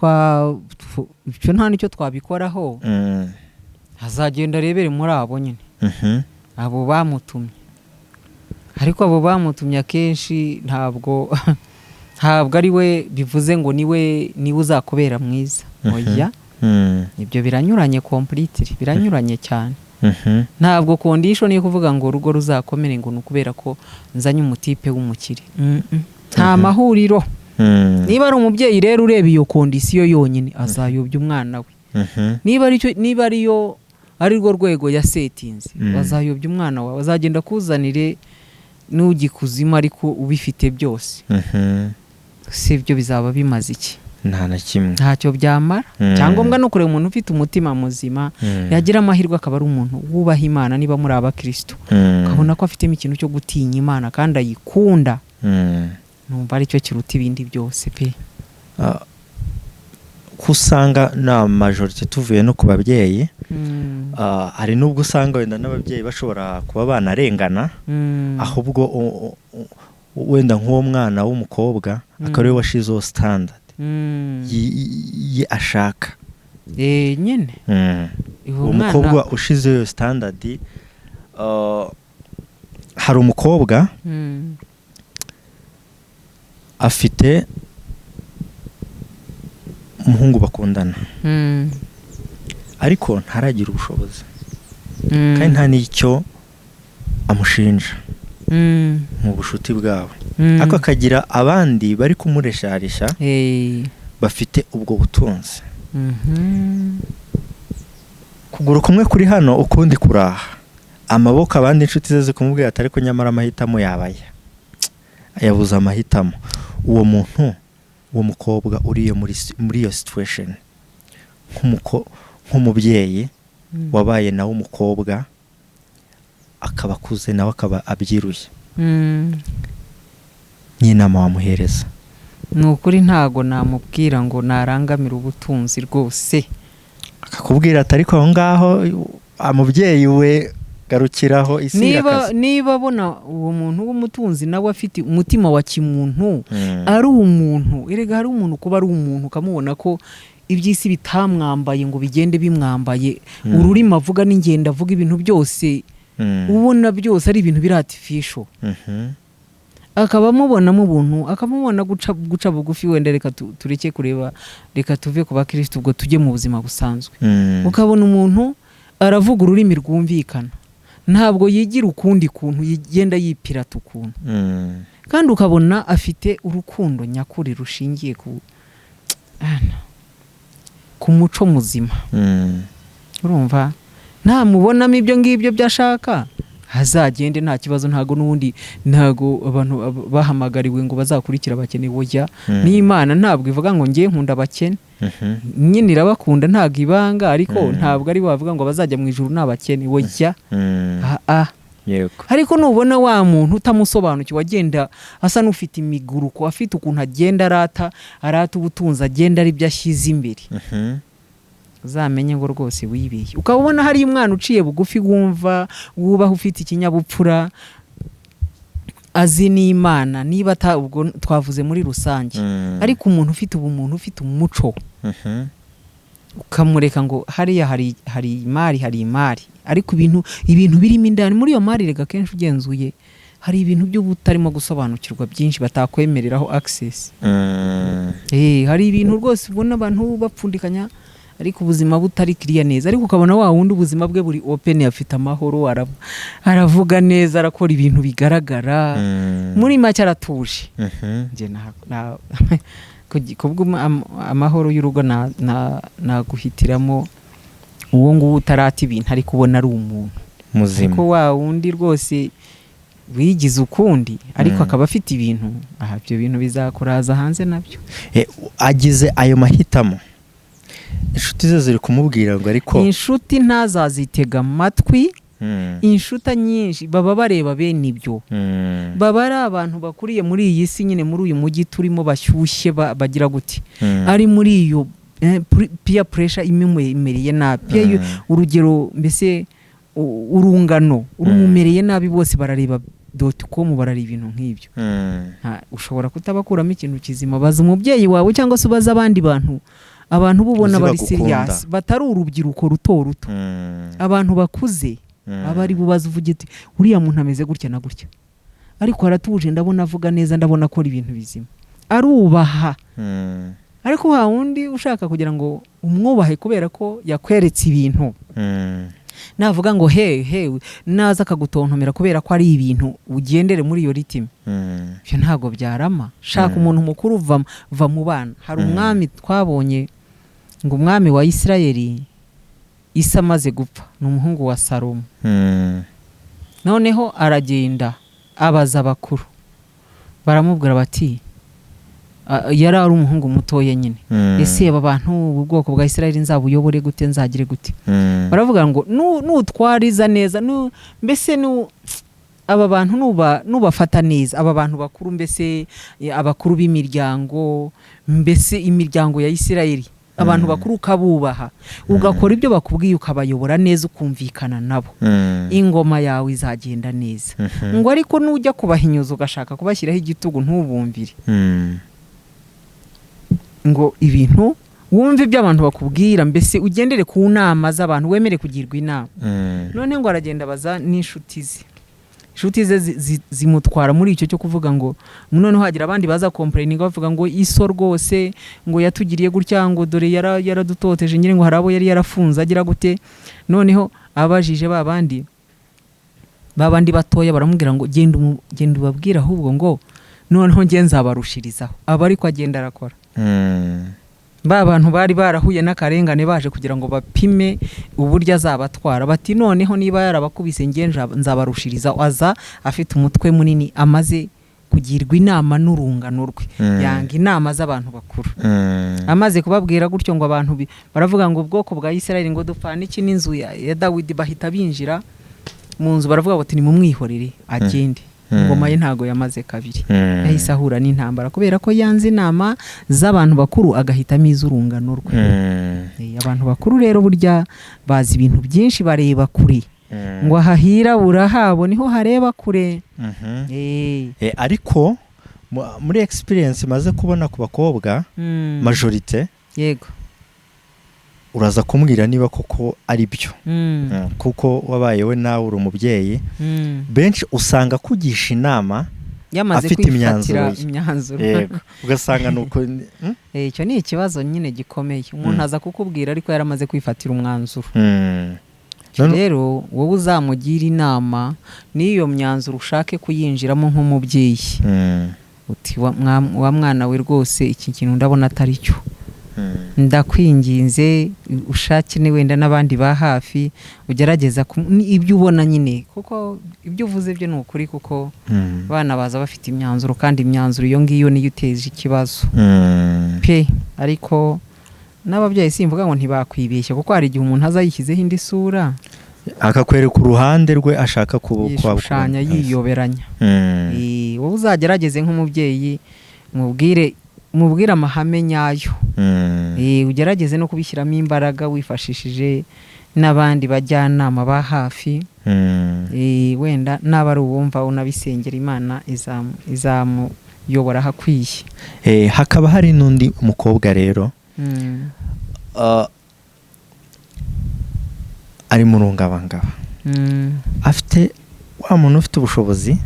icyo nta nicyo twabikoraho. Azagenda arebere muri abo nyine, abo bamutumye. Ariko abo bamutumye akenshi ntabwo ari we bivuze ngo niwe uzakubera mwiza. Oya, ibyo biranyuranye completely, biranyuranye cyane. Ntabwo condition yo kuvuga ngo urugo ruzakomere ngo nukubera ko nzanye umutipe w'umukire. Nta mahuriro. Niba ari umubyeyi rero ureba iyo condition yonyine azayobya umwana we. Niba ari rwo rwego yasetinze, bazayobya umwana wawe, azagenda kuzanire n'ugikuzima ariko ubifite byose. Sibyo bizaba bimaze iki? Nta na kimwe, ntacyo byamara. Cyangombwa no kureba umuntu ufite umutima muzima, yagira amahirwe akaba ari umuntu wubaha Imana. Niba muri abakristo ukabona ko afitemo ikintu cyo gutinya Imana kandi ayikunda, numva ari cyo kiruta ibindi byose pe. Kusanga na majority tuvuye no ku babyeyi, hari nubwo usanga wenda n'ababyeyi bashobora kuba banarengana, ahubwo wenda nk'uwo mwana w'umukobwa akaba ariwe washizeho standard ashaka. Nyine umukobwa ushizeho standard. Hari umukobwa afite umuhungu bakundana, ariko ntaragira ubushobozi kandi nta n'icyo amushinja mu bushuti bwabo, ariko akagira abandi bari kumuresharisha bafite ubwo butunzi. Kuguru kumwe kuri hano ukundi kuraha, amaboko abandi inshuti ze zikumubwira ati ariko nyamara amahitamo yabaye, yabuze amahitamo. Uwo muntu, uwo mukobwa uriye muri iyo situation, nk'umubyeyi wabaye nawe umukobwa akaba akuze nawe akaba abyiruye, n'inama wamuhereza? Ni ukuri ntago namubwira ngo narangamira ubutunzi rwose. Akakubwira ati ariko aho ngaho umubyeyi we garukiraho isi irakaze. niba abona uwo muntu w'umutunzi nawe afite umutima wa kimuntu ari umuntu, erega hari umuntu kuba ari umuntu ukamubona ko iby'isi bitamwambaye ngo bigende bimwambaye, ururimi avuga n'ingendo avuga ibintu byose ubona byose ari ibintu biri artificial, akaba amubonamo ubuntu, akamubona guca bugufi, wenda reka tureke kureba, reka tuve ku bakristo ubwo tujye mu buzima busanzwe. Ukabona umuntu aravuga ururimi rwumvikana, ntabwo yigira ukundi kuntu, yigenda yipirata ukuntu, kandi ukabona afite urukundo nyakuri rushingiye ku muco muzima. Urumva ntamubonamo ibyo ngibyo byashaka, hazagende nta kibazo, ntago abantu bahamagariwe ngo bazakurikira abakene. Boya n'Imana ntabwo ivuga ngo ngiye nkunda abakene, nyine irabakunda ntago ibanga, ariko ntabwo ari bavuga ngo bazajya mu ijuru n'abakene. Boya ariko nubona wa muntu utamusobanukiwe agenda asa n'ufite imiguruko, afite ukuntu agenda arata ubutunzi, agenda ari byo ashyize imbere, uzamenye ngo rwose wibeye. Ukabona hari umwana uciye bugufi, wumva wubaha, ufite ikinyabupfura, azi n'Imana, niba ubwo twavuze muri rusange, ariko umuntu ufite ubumuntu, ufite umuco, ukamureka ngo hariya hari imari, ariko ibintu birimo indani muri iyo mari, rega kenshi ugenzuye hari ibintu by'ubutarimo gusobanukirwa byinshi batakwemereraho access. Hari ibintu rwose ubona abantu bapfundikanya, ariko ubuzima butari clear neza, ariko ukabona wa wundi ubuzima bwe buri open, afite amahoro, aravuga neza, arakora ibintu bigaragara, muri make aratuje. Nje kubwo amahoro y'urugo naguhitiramo uwo nguwo utarata ibintu, ariko ubona ari umuntu muzima. Ariko wa wundi rwose wigize ukundi, ariko akaba afite ibintu, ibyo bintu bizakuraza hanze nabyo. Agize ayo mahitamo, inshuti ze ziri kumubwira ngo ariko inshuti ntazazitega amatwi. Inshuta nyinshi baba bareba bene ibyo, baba ari abantu bakuriye muri iyi si, nyine muri uyu mujyi turimo, bashyushye, bagira gute, ari muri iyo peer pressure imumereye nabi. Urugero mbese urungano urumumereye nabi, bose barareba .com, barareba ibintu nk'ibyo. Ushobora kutabakuramo ikintu kizima. Baza umubyeyi wawe cyangwa se baza abandi bantu bubona bari serious, batari urubyiruko ruto, abantu bakuze, abari bubaza uvuge ati uriya muntu ameze gutya na gutya, ariko aratuje, ndabona avuga neza, ndabona akora ibintu bizima, arubaha. Ariko wa wundi ushaka kugira ngo umwubahe kubera ko yakweretse ibintu, navuga ngo naza akagutontomera kubera ko ari ibintu, ugendere muri iyo ritime, byo ntago byarama. Shaka umuntu mukuru, va mu bana. Hari umwami twabonye ngo umwami wa Isirayeli, Isa amaze gupfa, ni umuhungu wa Salomo. Noneho aragenda abaza abakuru, baramubwira bati, yari ari umuhungu mutoya nyine, ese aba bantu ubwoko bwa Isirayeli nzabuyobore gute, nzagire gute? Baravuga ngo nutwariza neza, mbese aba bantu nubafata neza, aba bantu bakuru, mbese abakuru b'imiryango, mbese imiryango ya Isirayeli, abantu bakuru ukabubaha, ugakora ibyo bakubwiye, ukabayobora neza, ukumvikana nabo, ingoma yawe izagenda neza. Ngo ariko nujya kubahinyuza ugashaka kubashyiraho igitugu, ntubumvire, ngo ibintu wumve ibyo abantu bakubwira, mbese ugendere ku nama z'abantu, wemere kugirwa inama. None ngo aragenda baza n'inshuti ze, inshuti ze zimutwara muri icyo cyo kuvuga ngo noneho hagira abandi baza complaining, bavuga ngo iso rwose ngo yatugiriye gutya, ngo dore yaradutoteje, nyine ngo hari abo yari yarafunze, agira gute. Noneho abajije babandi batoya, baramubwira ngo genda ubabwira ahubwo ngo noneho nge nzabarushirizaho. Aba ariko agenda arakora. Ba bantu bari barahuye n'akarengane, baje kugira ngo bapime uburyo azabatwara, bati noneho niba yarabakubise nge nzabarushiriza. Aza afite umutwe munini, amaze kugirwa inama n'urungano rwe, yanga inama z'abantu bakuru. Amaze kubabwira gutyo ngo abantu baravuga ngo ubwoko bwa Isirayeli ngo dupfana iki n'inzu ya Dawidi, bahita binjira mu nzu, baravuga bati nimumwihorere agende. Ingoma ye ntago yamaze kabiri, yahise ahura n'intambara kubera ko yanze inama z'abantu bakuru, agahitamo iz'urungano rwe. Abantu bakuru rero burya bazi ibintu byinshi, bareba kuri, ngo ahahirabura habo niho hareba kure. ariko muri experience maze kubona ku bakobwa majorite yego uraza kumbwira niba koko ari byo kuko wabaye we nawe uri umubyeyi benshi usanga kugisha inama yamaze afite kwifatira imyanzuro yego ugasanga nuko icyo ni ikibazo nyine gikomeye umuntu aza kukubwira ariko yaramaze kwifatira umwanzuro. Rero wowe uzamugira inama n'iyo myanzuro ushake kuyinjiramo nk'umubyeyi uti wa mwana we rwose iki kintu ndabona atari cyo, ndakwinginze ushake ni wenda n'abandi ba hafi ugerageza ibyo ubona nyine kuko ibyo uvuze byo ni ukuri kuko bana baza bafite imyanzuro kandi imyanzuro iyo ngiyo niyo uteje ikibazo pe. Ariko n'ababyeyi simvuga ngo ntibakwibeshya kuko hari igihe umuntu azayishyizeho indi sura akakwereka uruhande rwe ashaka yishushanya yiyoberanya. Wowe uzagerageze nk'umubyeyi mubwire amahame nyayo, ugerageze no kubishyiramo imbaraga wifashishije n'abandi bajyanama ba hafi, wenda naba ari uwumva unabisengera Imana izamuyobora hakwiye. Hakaba hari n'undi mukobwa rero ari mu rungabangaba afite wa muntu ufite ubushobozi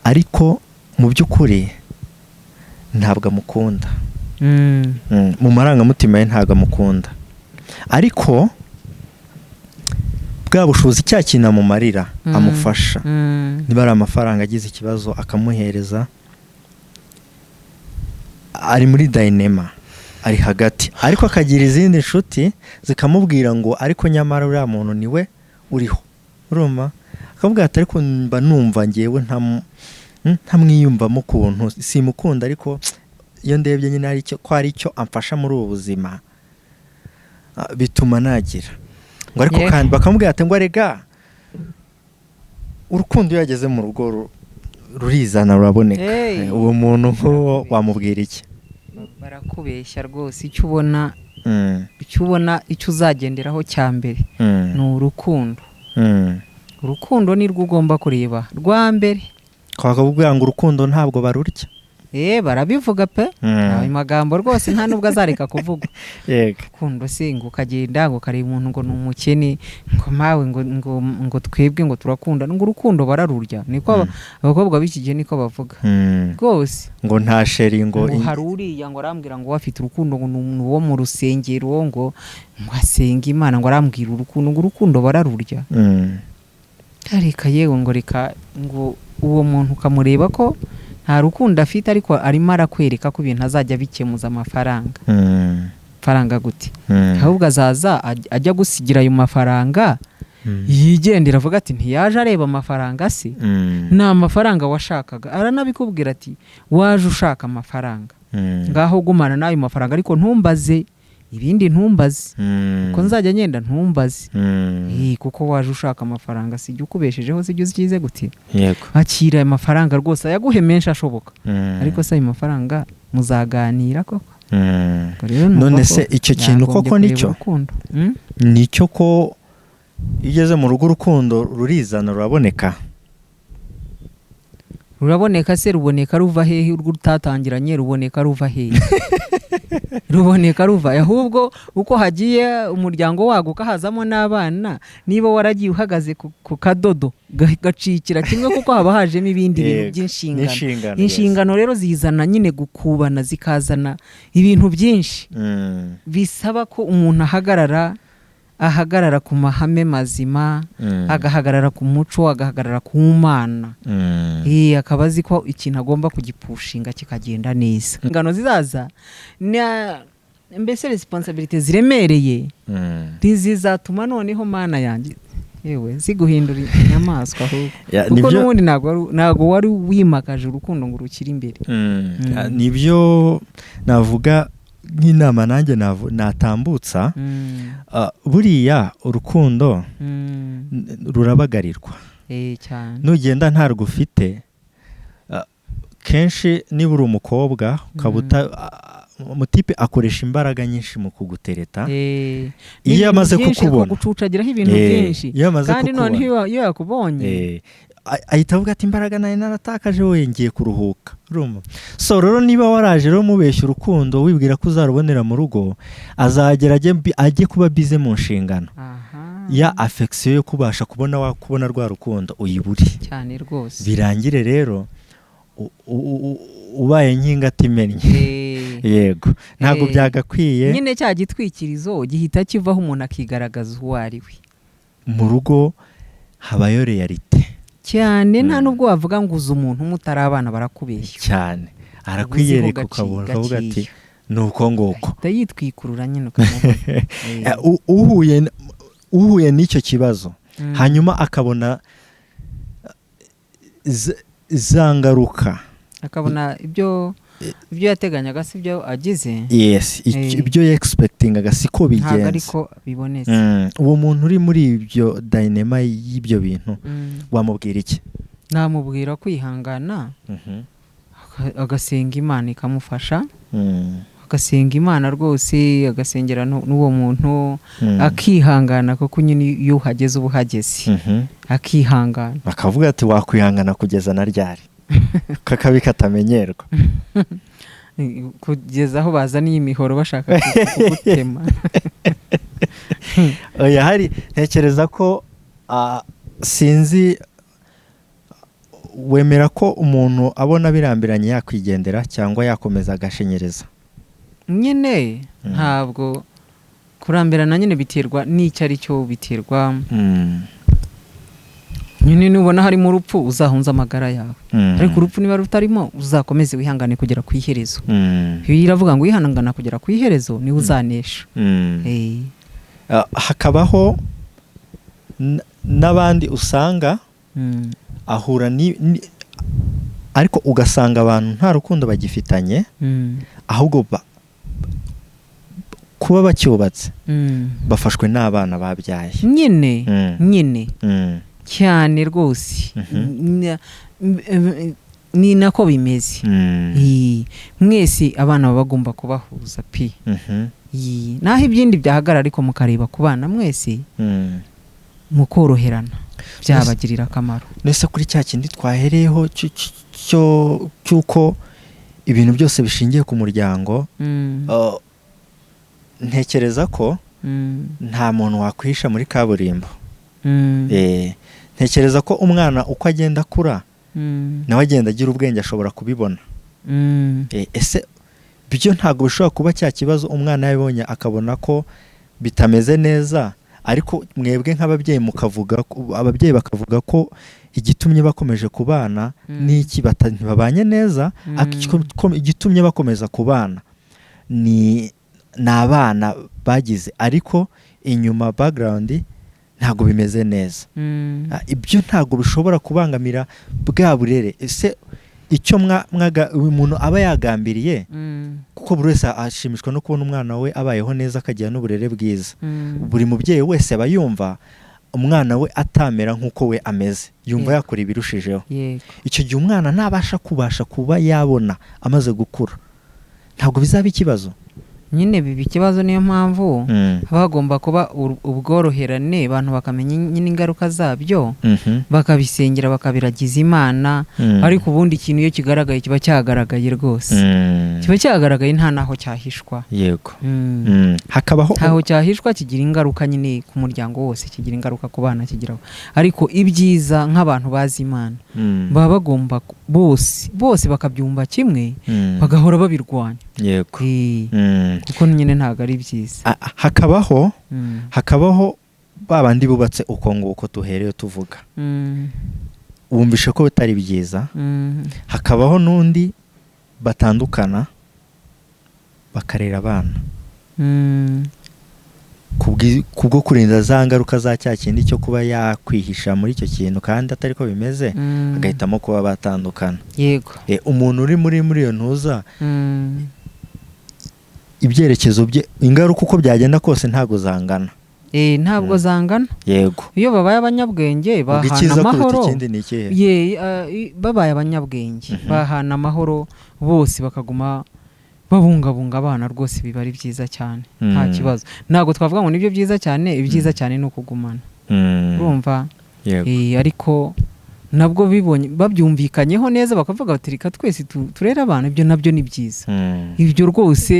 ariko mu by'ukuri ntabwo amukunda, mu marangamutima ye ntabwo amukunda, ariko bwa bushobozi cya kintu amumarira amufasha niba ari amafaranga agize ikibazo akamuhereza, ari muri dynema ari hagati, ariko akagira izindi nshuti zikamubwira ngo ariko nyamara uriya muntu niwe uriho urumva, akavuga ati ariko mba numva ngewe ntamwiyumvamo ukuntu simukunda, ariko iyo ndebye nyine ari cyo ko ari cyo amfasha muri ubu buzima bituma nagira ngo, ariko kandi bakamubwira ati ngo arega urukundo iyo yageze mu rugo rurizana ruraboneka. Uwo muntu nk'uwo wamubwira iki? Barakubeshya rwose. Icyo ubona icyo uzagenderaho cya mbere ni urukundo. Urukundo ni rwo ugomba kureba rwa mbere. Twakavuga ngo urukundo ntabwo barurya. Barabivuga pe. Ayo magambo rwose nta nubwo azareka kuvuga. Yego. Urukundo se ngo ukagenda ngo kareba umuntu ngo ni umukene ngo mawe ngo twebwe ngo turakunda, ngo urukundo bararurya. Niko abakobwa b'iki gihe niko bavuga. Rwose ngo nta sheri ngo hari uriya ngo arambwira ngo afite urukundo ngo ni uwo mu rusengero ngo asenga Imana ngo arambwira urukundo, ngo urukundo bararurya. Areka yewe ngo reka ngo uwo muntu ukamureba ko nta rukundo afite ariko arimo arakwereka ko ibintu azajya bikemuza amafaranga. Faranga gute? Ahubwo azaza ajya gusigira ayo mafaranga yigendera avuga ati ntiyaje areba amafaranga se, nta mafaranga washakaga. Aranabikubwira ati waje ushaka amafaranga, ngaho gumana n'ayo mafaranga ariko ntumbaze ibindi, ntumbaze ko nzajya ngenda ntumbaze kuko waje ushaka amafaranga sijya ukubeshejeho sijya uzikize gute. Yego. Akira ayo mafaranga rwose ayaguhe menshi ashoboka, ariko se ayo mafaranga muzaganira koko. None se icyo kintu koko nicyo ko igeze mu rugo urukundo rurizana ruraboneka? Ruraboneka se, ruboneka ruva hehe? Urwo rutatangiranye ruboneka ruva hehe? Ruboneka ruva ahubwo uko hagiye umuryango waguka hazamo n'abana, niba waragiye uhagaze ku kadodo gacikira kimwe kuko haba hajemo ibindi bintu by'inshingano. Inshingano rero zizana nyine gukubana, zikazana ibintu byinshi bisaba ko umuntu ahagarara ku mahame mazima, agahagarara ku muco, agahagarara ku Mana, akaba azi ko ikintu agomba kugipushinga kikagenda neza. Ingano zizaza mbese responsibility ziremereye ntizizatuma noneho Mana yanjye yewe ziguhindura inyamaswa ahubwo kuko n'ubundi ntabwo wari wimakaje urukundo ngo rukiri imbere. Nibyo navuga nk'inama nanjye natambutsa. Buriya urukundo rurabagarirwa cyane. Nugenda ntarwo ufite kenshi niba uri umukobwa ukabuta umutipe akoresha imbaraga nyinshi mu kugutereta iyo yamaze kukubona gucucagiraho ibintu byinshi kandi none iyo yakubonye ahita avuga ati imbaraga nayo naratakaje wowe ngiye kuruhuka urumva. So rero niba waraje rero mubeshya urukundo wibwira ko uzarubonera mu rugo, azagera ajye kuba bize mu nshingano ya affection yo kubasha kubona rwa rukundo uyiburi cyane rwose, birangire rero ubaye nk'ingati imennye. Yego ntabwo byagakwiye nyine cya gitwikirizo gihita kivaho umuntu akigaragaza uwo ari we. Mu rugo habayo realite cyane, nta nubwo wavuga ngo uzi umuntu mutari abana barakubeshya cyane, arakwiyereka ukavuga ati nuko nguko yitwikurura nyine ukamubona. uhuye n'icyo kibazo hanyuma akabona za ngaruka, akabona ibyo yateganyaga si byo agize, yes ibyo expectingaga siko bigenze, ntabwo ariko bibonetse. uwo muntu uri muri ibyo dynamic y'ibyo bintu wamubwira iki? Namubwira kwihangana, agasenga Imana ikamufasha, agasenga Imana rwose, agasengera n'uwo muntu, akihangana kuko nyine iyo uhageze uba uhageze, akihangana. Bakavuga ati wakwihangana kugeza na ryari? Kakabi katamenyerwa kugeza aho bazaniye imihoro bashaka kugutema. Oya, hari ntekereza ko sinzi, wemera ko umuntu abona birambiranye yakwigendera cyangwa yakomeza agashenyereza? Nyine ntabwo kurambirana nyine biterwa n'icyo ari cyo, biterwa nyine nubona harimo urupfu uzahunza amagara yawe, ariko urupfu niba rutarimo uzakomeze wihangane kugera ku iherezo. Biravuga ngo wihangana kugera ku iherezo niwe uzanesha. Hakabaho n'abandi usanga ahura ariko ugasanga abantu nta rukundo bagifitanye, ahubwo kuba bacyubatse bafashwe n'abana babyaye nyine cyane rwose. Ni nako bimeze. Mwese abana baba bagomba kubahuza pi. Naho ibyindi byahagarara ariko mukareba ku bana mwese mukoroherana, byabagirira akamaro. Nese kuri cya kindi twahereyeho cy'uko ibintu byose bishingiye ku muryango, ntekereza ko nta muntu wakwihisha muri kaburimbo. Ntekereza ko umwana uko agenda akura nawe agenda agira ubwenge, ashobora kubibona. Ese byo ntabwo bishobora kuba cya kibazo umwana yabonye akabona ko bitameze neza, ariko mwebwe nk'ababyeyi mukavuga, ababyeyi bakavuga ko igitumye bakomeje kubana n'iki babanye neza, igitumye bakomeza kubana ni abana bagize, ariko inyuma background ntabwo bimeze neza. Ibyo ntabwo bishobora kubangamira bwa burere. Ese icyo umuntu aba yagambiriye, kuko buri wese ashimishwa no kubona umwana we abayeho neza akagira n'uburere bwiza. Buri mubyeyi wese aba yumva umwana we atamera nk'uko we ameze, yumva yakora ibirushijeho. Icyo gihe umwana ntabasha kuba yabona amaze gukura, ntabwo bizaba ikibazo. Nyine biba ikibazo, niyo mpamvu hagomba kuba ubworoherane, abantu bakamenya nyine ingaruka zabyo, bakabisengera bakabiragiza Imana. Ariko ubundi ikintu iyo kigaragaye kiba cyagaragaye rwose, kiba cyagaragaye nta naho cyahishwa. Yego. Hakabaho ntaho cyahishwa, kigira ingaruka nyine ku muryango wose, kigira ingaruka ku bana kigiraho. Ariko ibyiza nk'abantu bazi Imana baba bagomba bose bakabyumva kimwe, bagahora babirwanya. Yego. Kuko nyine ntabwo ari byiza. Hakabaho babandi bubatse uko nguko tuhereye tuvuga, wumvishe ko bitari byiza. Hakabaho n'undi batandukana bakarera abana kubwo kurinda za ngaruka za cya kindi cyo kuba yakwihisha muri icyo kintu kandi atari ko bimeze, agahitamo kuba batandukana. Yego. Umuntu uri muri iyo ntuza, ibyerekezo bye, ingaruka uko byagenda kose ntabwo zangana. Ntabwo zangana. Yego. Iyo babaye abanyabwenge bahana amahoro, babaye abanyabwenge bahana amahoro bose bakaguma babungabunga abana rwose biba ari byiza cyane nta kibazo. Ntabwo twavuga ngo nibyo byiza cyane, ibyiza cyane ni ukugumana. Urumva? Ariko nabwo bibonye babyumvikanyeho neza bakavuga bati reka twese turere abana, ibyo nabyo ni byiza. Ibyo rwose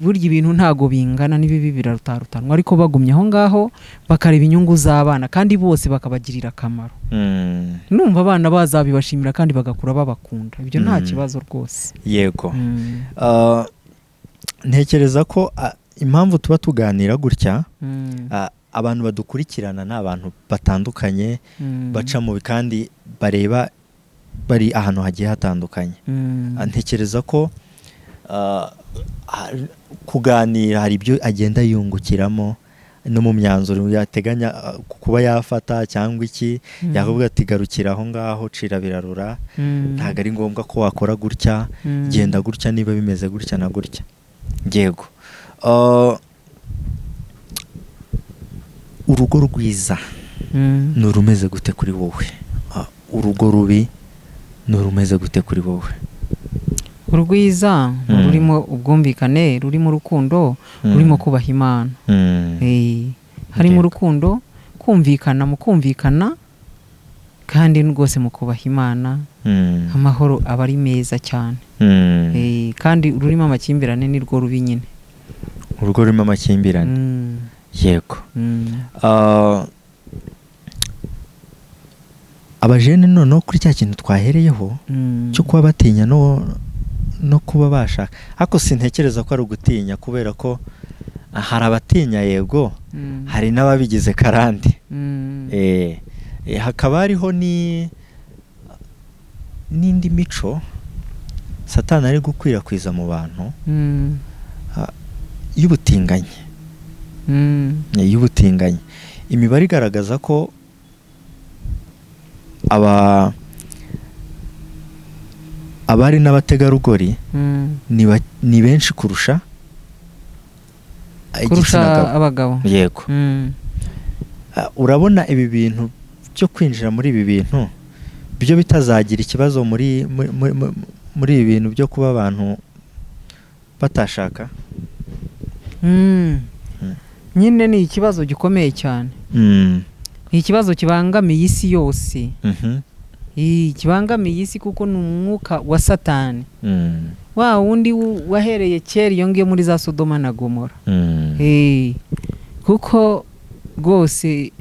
burya ibintu ntago bingana, n'ibibi birarutarutanwa, ariko bagumye aho ngaho bakareba inyungu z'abana kandi bose bakabagirira akamaro. Numva abana bazabibashimira kandi bagakura babakunda, ibyo nta kibazo rwose. Yego. Ntekereza ko impamvu tuba tuganira gutya, abantu badukurikirana ni abantu batandukanye, baca mu kandi bareba bari ahantu hagiye hatandukanye. Ntekereza ko kuganira hari ibyo agenda yungukiramo no mu myanzuro yateganya kuba yafata cyangwa iki, yavuga ati garukira aho ngaho, cira birarura, ntago ari ngombwa ko wakora gutya, genda gutya niba bimeze gutya na gutya. Yego. Urugo rwiza nurumeze gute kuri wowe? Urugo rubi nurumeze gute kuri wowe? Urwiza rurimo ubwumvikane, rurimo urukundo, rurimo kubaha Imana. Harimo urukundo, kumvikana mu kumvikana kandi rwose mu kubaha Imana, amahoro aba ari meza cyane. Kandi rurimo amakimbirane ni rwo rubi nyine. Urugo rurimo amakimbirane. Yego. Abajene noneho kuri cya kintu twahereyeho cyo kuba batinya no kuba bashaka, ariko sintekereza ko ari ugutinya, kubera ko hari abatinya, yego, hari n'ababigize karande. Hakaba hariho n'indi mico Satani ari gukwirakwiza mu bantu y'ubutinganyi. Y'ubutinganyi. Imibare igaragaza ko abari n'abategarugori ni benshi kurusha abagabo. Yego. Urabona ibi bintu byo kwinjira muri ibi bintu byo bitazagira ikibazo muri ibi bintu byo kuba abantu batashaka? Nyine ni ikibazo gikomeye cyane. Ni ikibazo kibangamiye isi yose. Kibangamiye isi kuko ni umwuka wa Satani. Wa wundi wahereye kera iyo ngiye muri za Sodoma na Gomora. Kuko rwose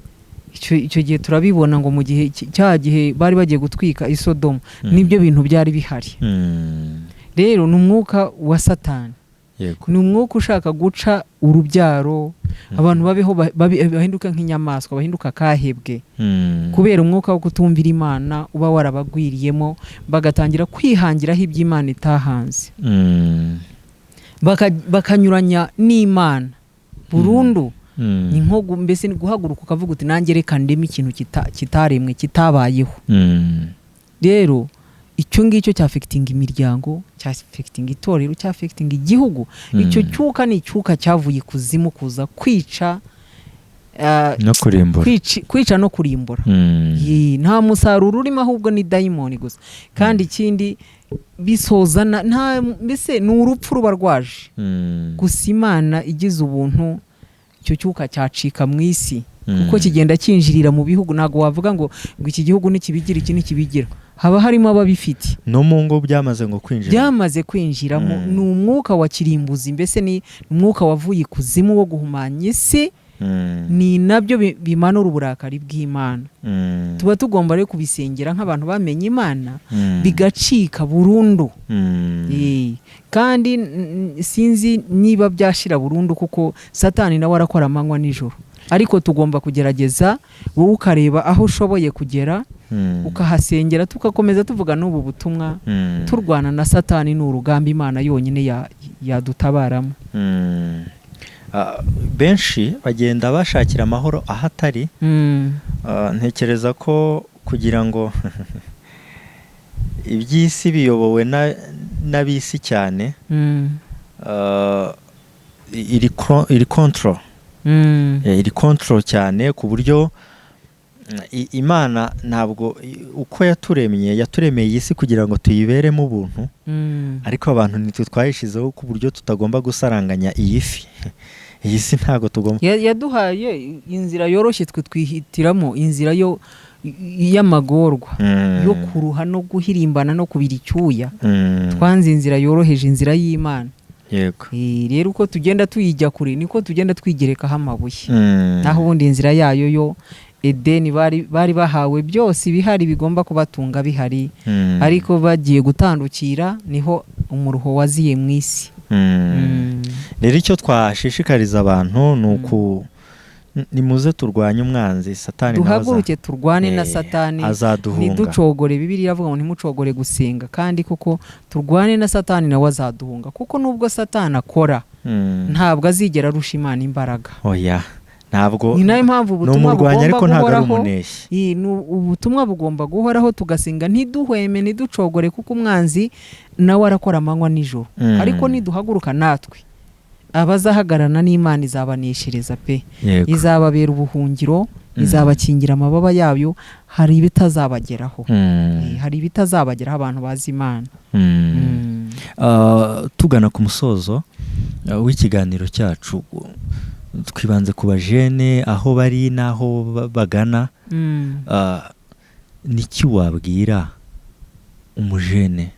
icyo gihe turabibona ngo mu gihe cya gihe bari bagiye gutwika i Sodoma, nibyo bintu byari bihari. Rero ni umwuka wa Satani. Ni umwuka ushaka guca urubyaro, abantu babeho bahinduka nk'inyamaswa, bahinduka kahebwe, kubera umwuka wo kutumvira Imana uba warabagwiriyemo, bagatangira kwihangiraho iby'Imana itahanze, bakanyuranya n'Imana burundu. Ni nko mbese guhaguruka ukavuga uti nanjye reka ndeme ikintu kitaremwe, kitabayeho. Rero icyo ngicyo cyafekitinga imiryango, cyafekitinga itorero, cyafekitinga igihugu. Icyo cyuka ni icyuka cyavuye kuzimu kuza kwica no kurimbura. Kwica no kurimbura. Nta musaruro urimo, ahubwo ni dayimoni gusa. Kandi ikindi bisozana mbese ni urupfu ruba rwaje. Gusa Imana igize ubuntu, icyo cyuka cyacika mu isi kuko kigenda kinjirira mu bihugu. Ntago wavuga ngo iki gihugu nikibigira iki nikibigira, haba harimo ababifite. No mu ngo byamaze kwinjiramo. Ni umwuka wa kirimbuzi, mbese ni umwuka wavuye kuzimu wo guhumanya isi. Ni nabyo bimanura uburakari bw'Imana. Tuba tugomba rero kubisengera nk'abantu bamenye Imana, bigacika burundu. Kandi sinzi niba byashira burundu kuko Satani nawe arakora amanywa nijoro, ariko tugomba kugerageza, wowe ukareba aho ushoboye kugera, ukahasengera, tugakomeza tuvuga n'ubu butumwa, turwana na Satani. Ni urugamba Imana yonyine yadutabaramo. Benshi bagenda bashakira amahoro ahatari. Ntekereza ko kugira ngo iby'isi biyobowe n'abisi cyane, iri control cyane, ku buryo Imana ntabwo uko yaturemeye iyi si kugira ngo tuyiberemo ubuntu, ariko abantu nitwe twayishizeho ku buryo tutagomba gusaranganya iyi fi. Iyi si ntabwo tugomba, yaduhaye inzira yoroshye, twe twihitiramo inzira y'amagorwa yo kuruha no guhirimbana no kubira icyuya. Twanze inzira yoroheje, inzira y'Imana. yego. Rero uko tugenda tuyijya kure niko tugenda twigerekaho amabuye. Naho ubundi inzira yayo yo Edeni bari bahawe byose ibihari bigomba kubatunga bihari, ariko bagiye gutandukira niho umuruho waziye mu isi. Rero icyo twashishikariza abantu nimuze turwanye umwanzi Satani, duhaguruke turwane na Satani, azaduhunga. Niducogore, Bibiliya iravuga ngo ntimucogore gusenga, kandi koko turwane na Satani nawe azaduhunga, kuko nubwo Satani akora ntabwo azigera arusha Imana imbaraga. Oya, ntabwo. Ni nayo mpamvu ubutumwa bugomba ariko ntabwo ari guhoraho. umuneshyi. Ubutumwa bugomba guhoraho, tugasenga ntiduhweme ntiducogore, kuko umwanzi nawe arakora amanywa nijoro. Ariko niduhaguruka natwe, abazahagarana n'Imana izabaneshereza pe. Izababera ubuhungiro, izabakingira amababa yayo, hari ibitazabageraho. Hari ibitazabageraho abantu bazi Imana. Tugana ku musozo w'ikiganiro cyacu, twibanze ku bajene aho bari n'aho bagana. Niki wabwira umujene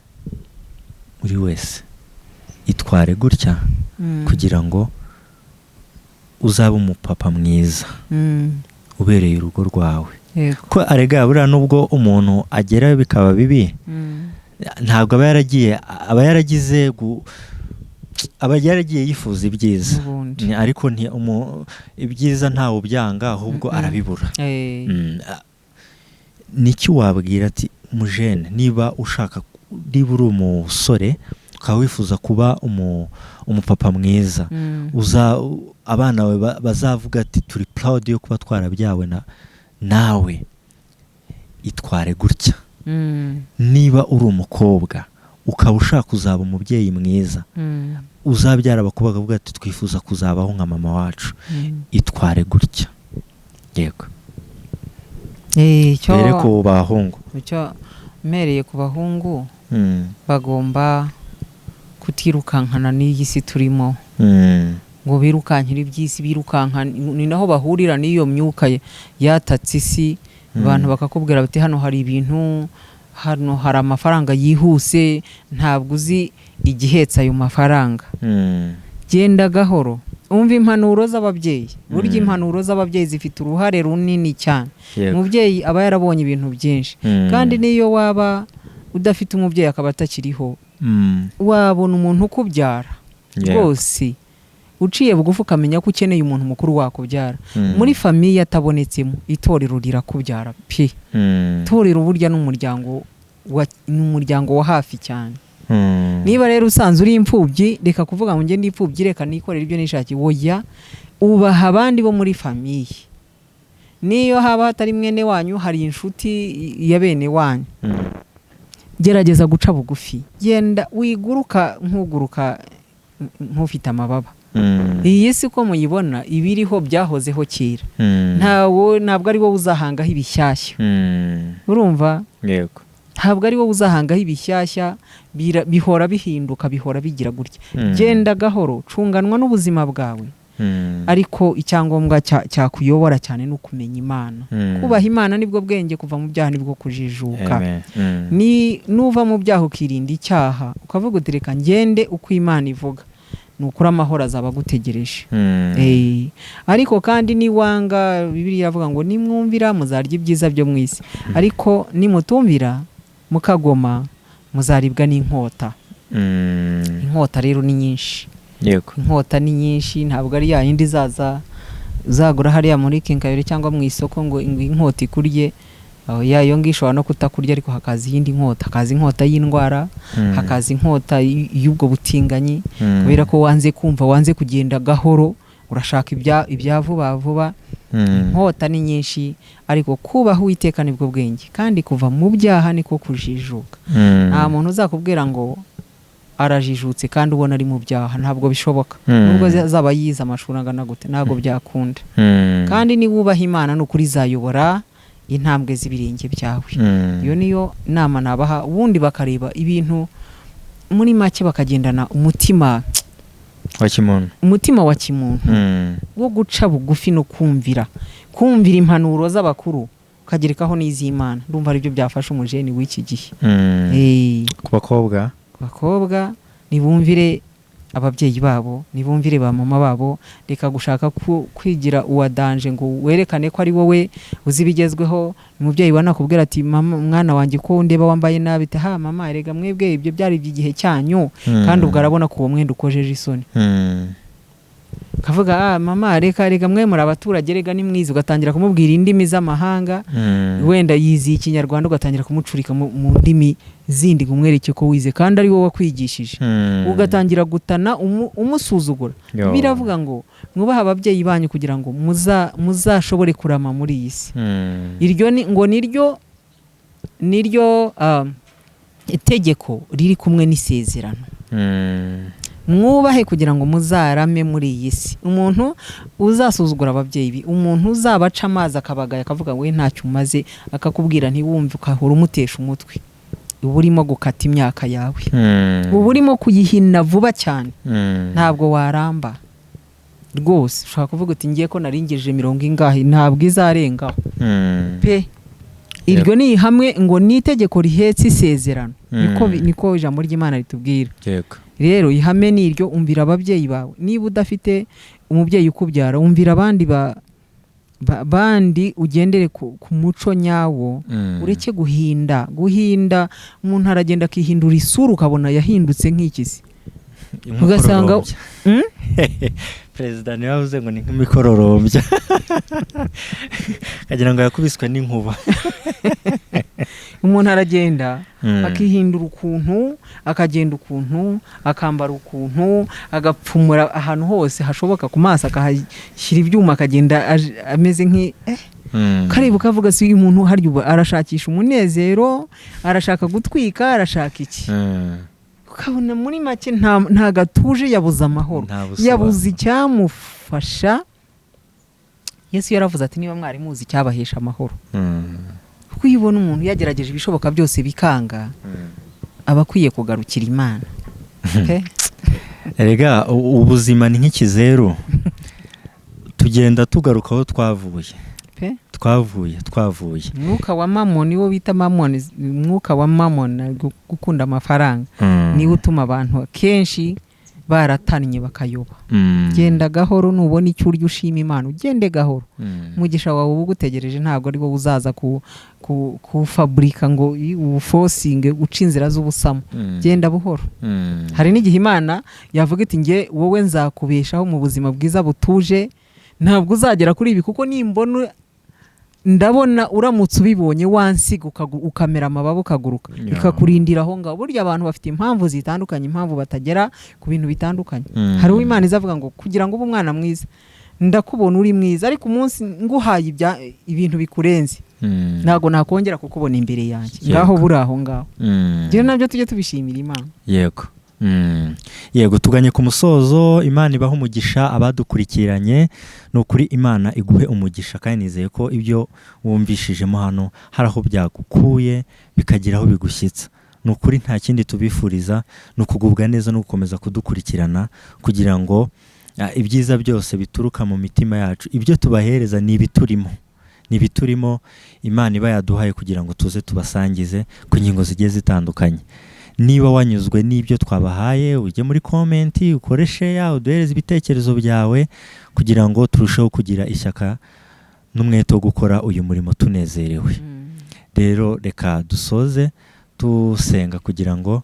uri wese? Itware gutya kugira ngo uzabe umupapa mwiza ubereye urugo rwawe. Ko arega buriya nubwo umuntu agera bikaba bibi, ntabwo aba yaragiye yifuza ibyiza, ariko ibyiza ntawe ubyanga, ahubwo arabibura. Niki wabwira ati mujene, niba uri umusore ukaba wifuza kuba umupapa mwiza, abana bawe bazavuga ati turi proud yo kuba twarabyawe nawe, itware gutya. Niba uri umukobwa ukaba ushaka kuzaba umubyeyi mwiza, uzabyara abakobwa bavuga ati twifuza kuzabaho nka mama wacu, itware gutya. Yego. Mbere ku bahungu, mpereye ku bahungu, bagomba kutirukankana n'iyi si turimo, ngo birukankire iby'isi, ni naho bahurira n'iyo myuka yatatse isi. Abantu bakakubwira bati hano hari ibintu, hano hari amafaranga yihuse, ntabwo uzi igihetse ayo mafaranga. Genda gahoro, umva impanuro z'ababyeyi. Burya impanuro z'ababyeyi zifite uruhare runini cyane. Umubyeyi aba yarabonye ibintu byinshi, kandi niyo waba udafite umubyeyi akaba atakiriho, wabona umuntu ukubyara rwose uciye bugufi ukamenya ko ukeneye umuntu mukuru wakubyara. Muri famiye atabonetsemo, itorero rirakubyara pe. Itorero burya n'umuryango wa hafi cyane. Niba rero usanze uri imfubyi, reka kuvuga ngo njye ndi imfubyi reka nikorera ibyo nishakiye. Oya, ubaha abandi bo muri famiye. Niyo haba hatari mwene wanyu, hari inshuti ya bene wanyu. Gerageza guca bugufi, genda wiguruka nk'ufite amababa. Iyi si ko muyibona ibiriho byahozeho kera, ntabwo ari wowe uzahangaho ibishyashya. Urumva? Yego. Ntabwo ari wowe uzahangaho ibishyashya, bihora bihinduka, bihora bigira gutya. Genda gahoro, cunganwa n'ubuzima bwawe. Ariko icyangombwa cyakuyobora cyane ni ukumenya Imana. Kubaha Imana nibwo bwenge, kuva mu byaha nibwo kujijuka. Nuva mu byaha ukirinda icyaha, ukavuga uti reka ngende uko Imana ivuga, nukuri amahoro azaba agutegereje. Ariko kandi niwanga, Bibiliya iravuga ngo nimwumvira muzarya ibyiza byo mu isi, ariko nimutumvira mukagoma muzaribwa n'inkota. Inkota rero ni nyinshi. Yego. Inkota ni nyinshi, ntabwo ari ya yindi zagura hariya muri kenkayori cyangwa mu isoko ngo inkota ikurye. Yayo ngishobora no kutakurya, ariko hakaza iyindi nkota. Hakaza inkota y'indwara, hakaza inkota y'ubwo butinganyi, kubera ko wanze kumva, wanze kugenda gahoro, urashaka ibya vuba. Inkota ni nyinshi, ariko kubaha Uwiteka nibwo bwenge, kandi kuva mu byaha niko kujijuka. Nta muntu uzakubwira ngo arajijutse kandi ubona ari mu byaha, ntabwo bishoboka. Nubwo zaba yize amashuri angana gute, ntabwo byakunda. Kandi niba ubaha Imana n'ukuri izayobora intambwe z'ibirenge byawe. Iyo niyo nama nabaha, ubundi bakareba ibintu muri make bakagendana umutima wa kimuntu wo guca bugufi no kumvira impanuro z'abakuru ukagerekaho n'iz'Imana. Ndumva aribyo byafasha umujeni w'iki gihe. Ku bakobwa nibumvire ababyeyi babo, nibumvire ba mama babo, reka gushaka kwigira uwadanje ngo werekane ko ari wowe uzi bigezweho. Umubyeyi wanakubwira ati mama, mwana wanjye ko ndeba wambaye nabi, ha mama erega mwebwe ibyo byari igihe cyanyu, kandi ubwo arabona ko uwo mwenda ukojeje isoni. Kavuga mama reka mwe muri abaturage rega ni mwiza, ugatangira kumubwira indimi z'amahanga, wenda yizi ikinyarwanda ugatangira kumucurika mu ndimi zindi ngumwereke ko wize kandi ari wowe wakwigishije, ugatangira gutana umusuzugura. Biravuga ngo mwubaha ababyeyi banyu kugira ngo muzashobore kurama muri iyi si. Iryo ngo niryo itegeko riri kumwe n'isezerano. Mwubahe kugira ngo muzarame muri iyi si. Umuntu uzasuzugura ababyeyi, umuntu uzabaca amazi akabagaya akavuga we ntacyo umaze, akakubwira ntiwumve, ukahora umutesha umutwe, uba urimo gukata imyaka yawe, uba urimo kuyihina vuba cyane, ntabwo waramba rwose. Ushaka kuvuga uti ngiye ko naringejeje 40 ingahe, ntabwo izarengaho pe. Iryo ni hamwe ngo ni itegeko rihetse isezerano. Niko ijambo ry'Imana ritubwira. Rero ihame ni iryo, umvira ababyeyi bawe. Niba udafite umubyeyi ukubyara, umvira bandi ugendere ku muco nyawo, ureke guhinda. Umuntu aragenda akihindura isura ukabona yahindutse nk'ikisi, ugasanga Perezida niwe yavuze ngo ni nk'imikororombya kagira ngo yakubiswe n'inkuba. Umuntu aragenda akihindura ukuntu, akagenda ukuntu, akambara ukuntu, agapfumura ahantu hose hashoboka, ku maso akahashyira ibyuma, akagenda ameze kareba ukavuga si uyu muntu harya arashakisha umunezero, arashaka gutwika, arashaka iki? Ukabona muri make nta gatuje, yabuze amahoro, yabuze icyamufasha. Yesu yaravuze ati niba mwari muzi icyabahesha amahoro. Kuko uyibona umuntu yagerageje ibishoboka byose bikanga, aba akwiye kugarukira Imana. Erega ubuzima ni nk'ikizeru, tugenda tugaruka aho twavuye. Mwuka wa mamoni, wo bita mamoni, mwuka wa mamoni, gukunda amafaranga, niwe utuma abantu kenshi baratanye bakayoba. Genda gahoro, nubona icyo urya ushima Imana, ugende gahoro. Umugisha wawe uba ugutegereje, ntabwo ari wowe uzaza kufabrika ngo uforcing uca inzira z'ubusamo. Genda buhoro. Hari n'igihe Imana yavuga iti nge wowe nzakubeshaho mu buzima bwiza butuje, ntabwo uzagera kuri ibi, kuko ndabona uramutse ubibonye wansiga ukamera amababa ukaguruka, ikakurindira aho ngaho. Burya abantu bafite impamvu zitandukanye, impamvu batagera ku bintu bitandukanye. Hari uw'Imana izavuga ngo kugira ngo ube umwana mwiza, ndakubona uri mwiza, ariko umunsi nguhaye ibintu bikurenze, ntago nakongera kukubona imbere yanjye. Ngaho buri aho ngaho. Ngira nabyo tujye tubishimira Imana. Yego tuganye ku musozo. Imana ibaho umugisha abadukurikiranye, nukuri Imana iguhe umugisha, kandi nizeye ko ibyo wumvishijemo hano hari aho byagukuye bikagira aho bigushyitsa. Nukuri nta kindi tubifuriza, nukugubwa neza no gukomeza kudukurikirana, kugira ngo ibyiza byose bituruka mu mitima yacu, ibyo tubahereza ni ibiturimo Imana iba yaduhaye kugira ngo tuze tubasangize ku ngingo zigiye zitandukanye. Niba wanyuzwe n'ibyo twabahaye, ujye muri comment, ukore share, uduhereze ibitekerezo byawe, kugira ngo turusheho kugira ishyaka n'umwete wo gukora uyu murimo tunezerewe. Rero reka dusoze tusenga kugira ngo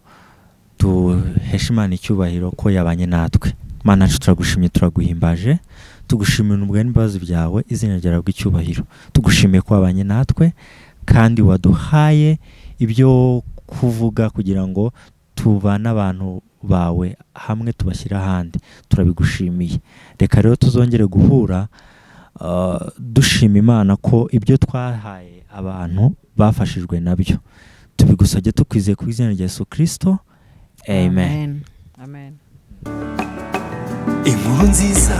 tuheshe Imana icyubahiro ko yabanye natwe. Mana yacu turagushimye, turaguhimbaje, tugushimira ubwo n'imbabazi byawe, izina ryawe ry'icyubahiro. Tugushimiye ko wabanye natwe, kandi waduhaye ibyo kuvuga kugira ngo tubane abantu bawe hamwe, tubashyira ahandi. Turabigushimiye. Reka rero tuzongere guhura dushima Imana ko ibyo twahaye abantu bafashijwe nabyo. Tubigusabye tukwizeye ku izina rya Yesu Kristo. Amen. Amen. Inkuru nziza.